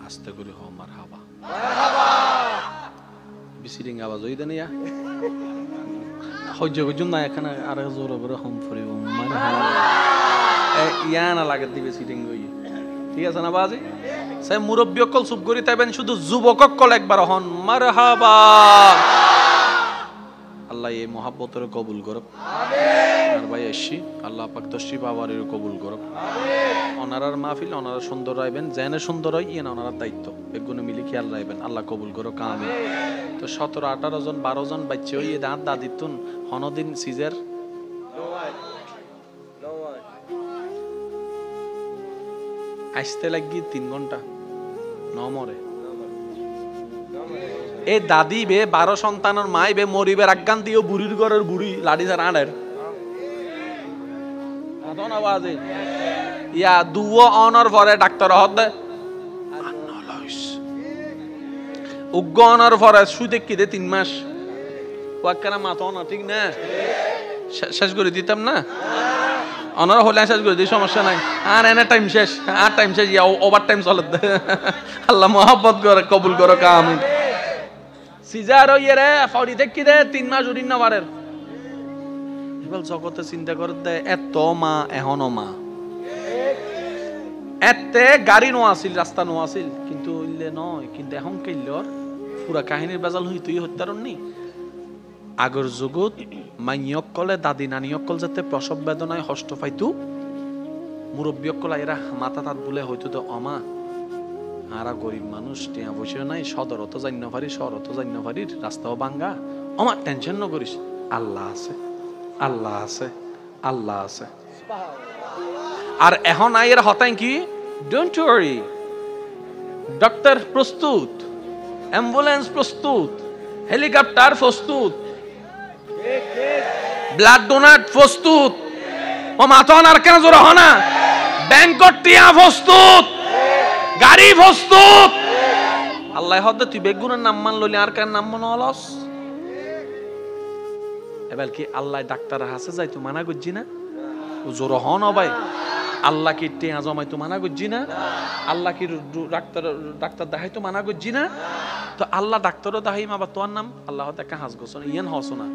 আস্তে করে হো মারহাবা মারহাবা, বিসিরিং আওয়াজ হই দেন ইয়া হজ্জ গজুন না এখানে আর জোর করে হম ফরি মারহাবা ইয়া না লাগে দিবে সিটিং হই, ঠিক আছে না বাজি? সে মুরব্বী অকল চুপ করি তাইবেন, শুধু যুবক অকল একবার হন মারহাবা। আল্লাহ এই মহাব্বতের কবুল করুক। আমিন। আর ভাই এসি আল্লাহ পাক তশরিফ আবারের কবুল করুক। আমিন। ওনারার মাহফিল ওনারা সুন্দর রাখবেন, জেনে সুন্দর হয় ইয়ে না ওনার দায়িত্ব, এগুলো মিলে খেয়াল রাখবেন, আল্লাহ কবুল করুক। আমিন। তো 17-18 জন 12 জন বাচ্চা হইয়ে দাঁত দাদিতুন হনদিন সিজার আসতে লাগি 3 ঘন্টা নমরে। এই দাদি বে 12 সন্তানের মাই বে মরিবের আজ্ঞান দিও বুড়ির ঘরের বুড়ি লাড়ি ছাড়া আনের আদন আওয়াজে ইয়া দুও অনর পরে ডাক্তার হদে আনলাইস উগ্গ অনর পরে সুদে কি দে 3 মাস ওয়াক্কানা মাতো না, ঠিক না? শেষ করে দিতাম না অনার হলে শেষ করে দিই, সমস্যা নাই। আর এনে টাইম শেষ, আর টাইম শেষ, ইয়া ওভার টাইম চলে। আল্লাহ মহব্বত করে কবুল করো। আমিন। সিজার ইয়ে রে ফাউরি দেখি দে 3 মাস উড়িন না পারের এবার জগতে চিন্তা করে দে, এত মা এখনো মা, এতে গাড়ি নো আসিল, রাস্তা নো আসিল, কিন্তু ইলে নয়, কিন্তু এখন কেইলর পুরা কাহিনীর বেজাল হই তুই হত্যারণ নি। আগর যুগত মাইয়কলে দাদি নানিয়কল যাতে প্রসব বেদনায় কষ্ট পাইতো, মুরব্বীকল এরা মাথা তাত বলে হয়তো তো অমা আরা গরিব মানুষ, টিয়া বসে নাই, সদরত জান্য পারি, শহরত জান্য পারি, রাস্তাও ভাঙ্গা, আমার টেনশন ন করিস, আল্লাহ আছে, আল্লাহ আছে, আল্লাহ আছে। আর এখন আইয়ের হতাই কি, ডোন্ট ওয়ারি, ডক্টর প্রস্তুত, অ্যাম্বুলেন্স প্রস্তুত, হেলিকপ্টার প্রস্তুত, ব্লাড ডোনার প্রস্তুত, ও মাথন আর কেন জোর হনা, ব্যাংকট টিয়া প্রস্তুত, গাড়ি প্রস্তুত। আল্লাহ হদে তুই বেগুনের নাম মান লইলি আর কার নাম মনে অলস। এবার কি আল্লাহ ডাক্তার হাসে যাই তুই মানা করছি না, জোর হন ভাই, আল্লাহ কি টিয়া জমাই তো মানা করছি না, আল্লাহ কি ডাক্তার দেখাই তো মানা করছি না। তো আল্লাহ ডাক্তারও দেখাই আবার তোর নাম আল্লাহ দেখা হাস গোছ ইয়েন হস না,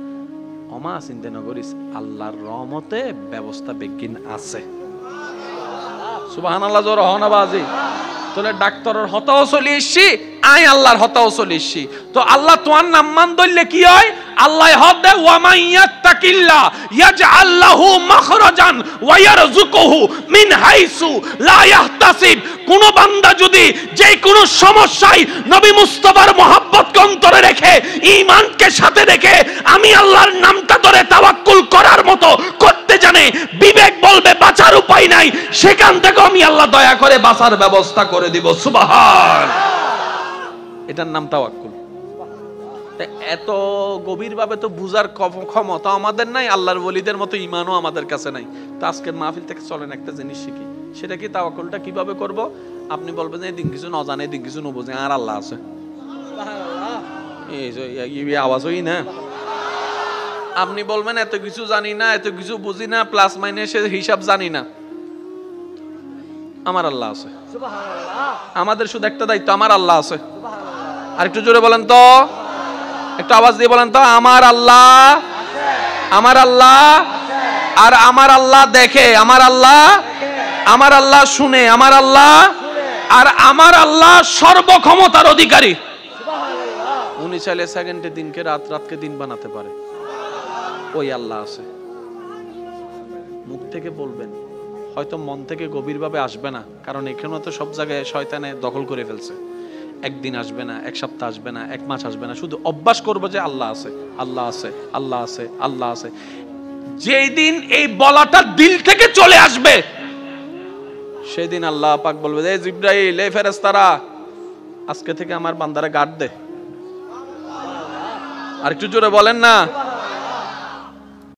অমা চিন্তা নকরিস, আল্লাহর রহমতে ব্যবস্থা বেগিন আছে। সুবহানাল্লাহ জোর হন বাজি। তোলে ডাক্তারের হতাও চলে এসছি, আই আল্লাহর হতাও চলে এসছি। তো আল্লাহ তোমার নাম মান ধরলে কি হয়, আল্লাহ হদ দেয় ওয়া মাইয়াত্তাকিল্লাহ ইয়াজআল লাহু মাখরাজান ওয়া ইয়ারযুকুহু মিন হাইসু লা ইয়াহতাসিব। কোন বান্দা যদি যে কোনো সমস্যায় নবী মুস্তাফার মহব্বতকে অন্তরে রেখে ঈমানকে সাথে রেখে আমি আল্লাহর নামটা ধরে তাওয়াক্কুল করার মতো করতে জানে, বিবেক বলবে বাঁচার উপায় নাই, সেখান থেকে আমি আল্লাহ দয়া করে বাঁচার ব্যবস্থা করে দিব। সুবহান। এটার নাম তাওয়াক্কুল। এত গভীরভাবে তো বুঝার ক্ষমতা আমাদের নাই, আল্লাহর ওলিদের মতো ঈমানও আমাদের কাছে নাই। তো আজকের মাহফিল থেকে চলেন একটা জিনিস শিখি, সেটা কি তাওয়াক্কুলটা কিভাবে করব। আপনি বলবেন এই দিন কিছু ন জানে, দিন কিছু নবুঝে, আর আল্লাহ আছে। এই আওয়াজ হই না। আপনি বলবেন এত কিছু জানি না, এত কিছু বুঝি না, প্লাস মাইনাসের হিসাব জানি না, আমার আল্লাহ আছে। আমাদের শুধু একটা দায়িত্ব, আমার আল্লাহ আছে। আর একটু জোরে বলেন তো, একটু আওয়াজ দিয়ে বলেন তো, আমার আল্লাহ, আমার আল্লাহ। আর আমার আল্লাহ দেখে, আমার আল্লাহ, আমার আল্লাহ শুনে, আমার আল্লাহ। আর আমার আল্লাহ সর্বক্ষমতার অধিকারী। উনি চাইলে সেকেন্ডে দিনকে রাত, রাতকে দিন বানাতে পারে। ওই আল্লাহ আছে। মুখ থেকে বলবেন, হয়তো মন থেকে গভীরভাবে আসবে না, কারণ এখানে তো সব জায়গায় শয়তানে দখল করে ফেলছে। একদিন আসবে না, এক সপ্তাহ আসবে না, এক মাস আসবে না, শুধু অভ্যাস করবো যে আল্লাহ আছে, আল্লাহ আছে, আল্লাহ আছে, আল্লাহ আছে। যেই দিন এই বলাটা দিল থেকে চলে আসবে, সেই দিন আল্লাহ পাক বলবে, এই জিবরাইল, এই ফেরেশতারা, আজকে থেকে আমার বান্দারে গার্ড দে। আর একটু জোরে বলেন না।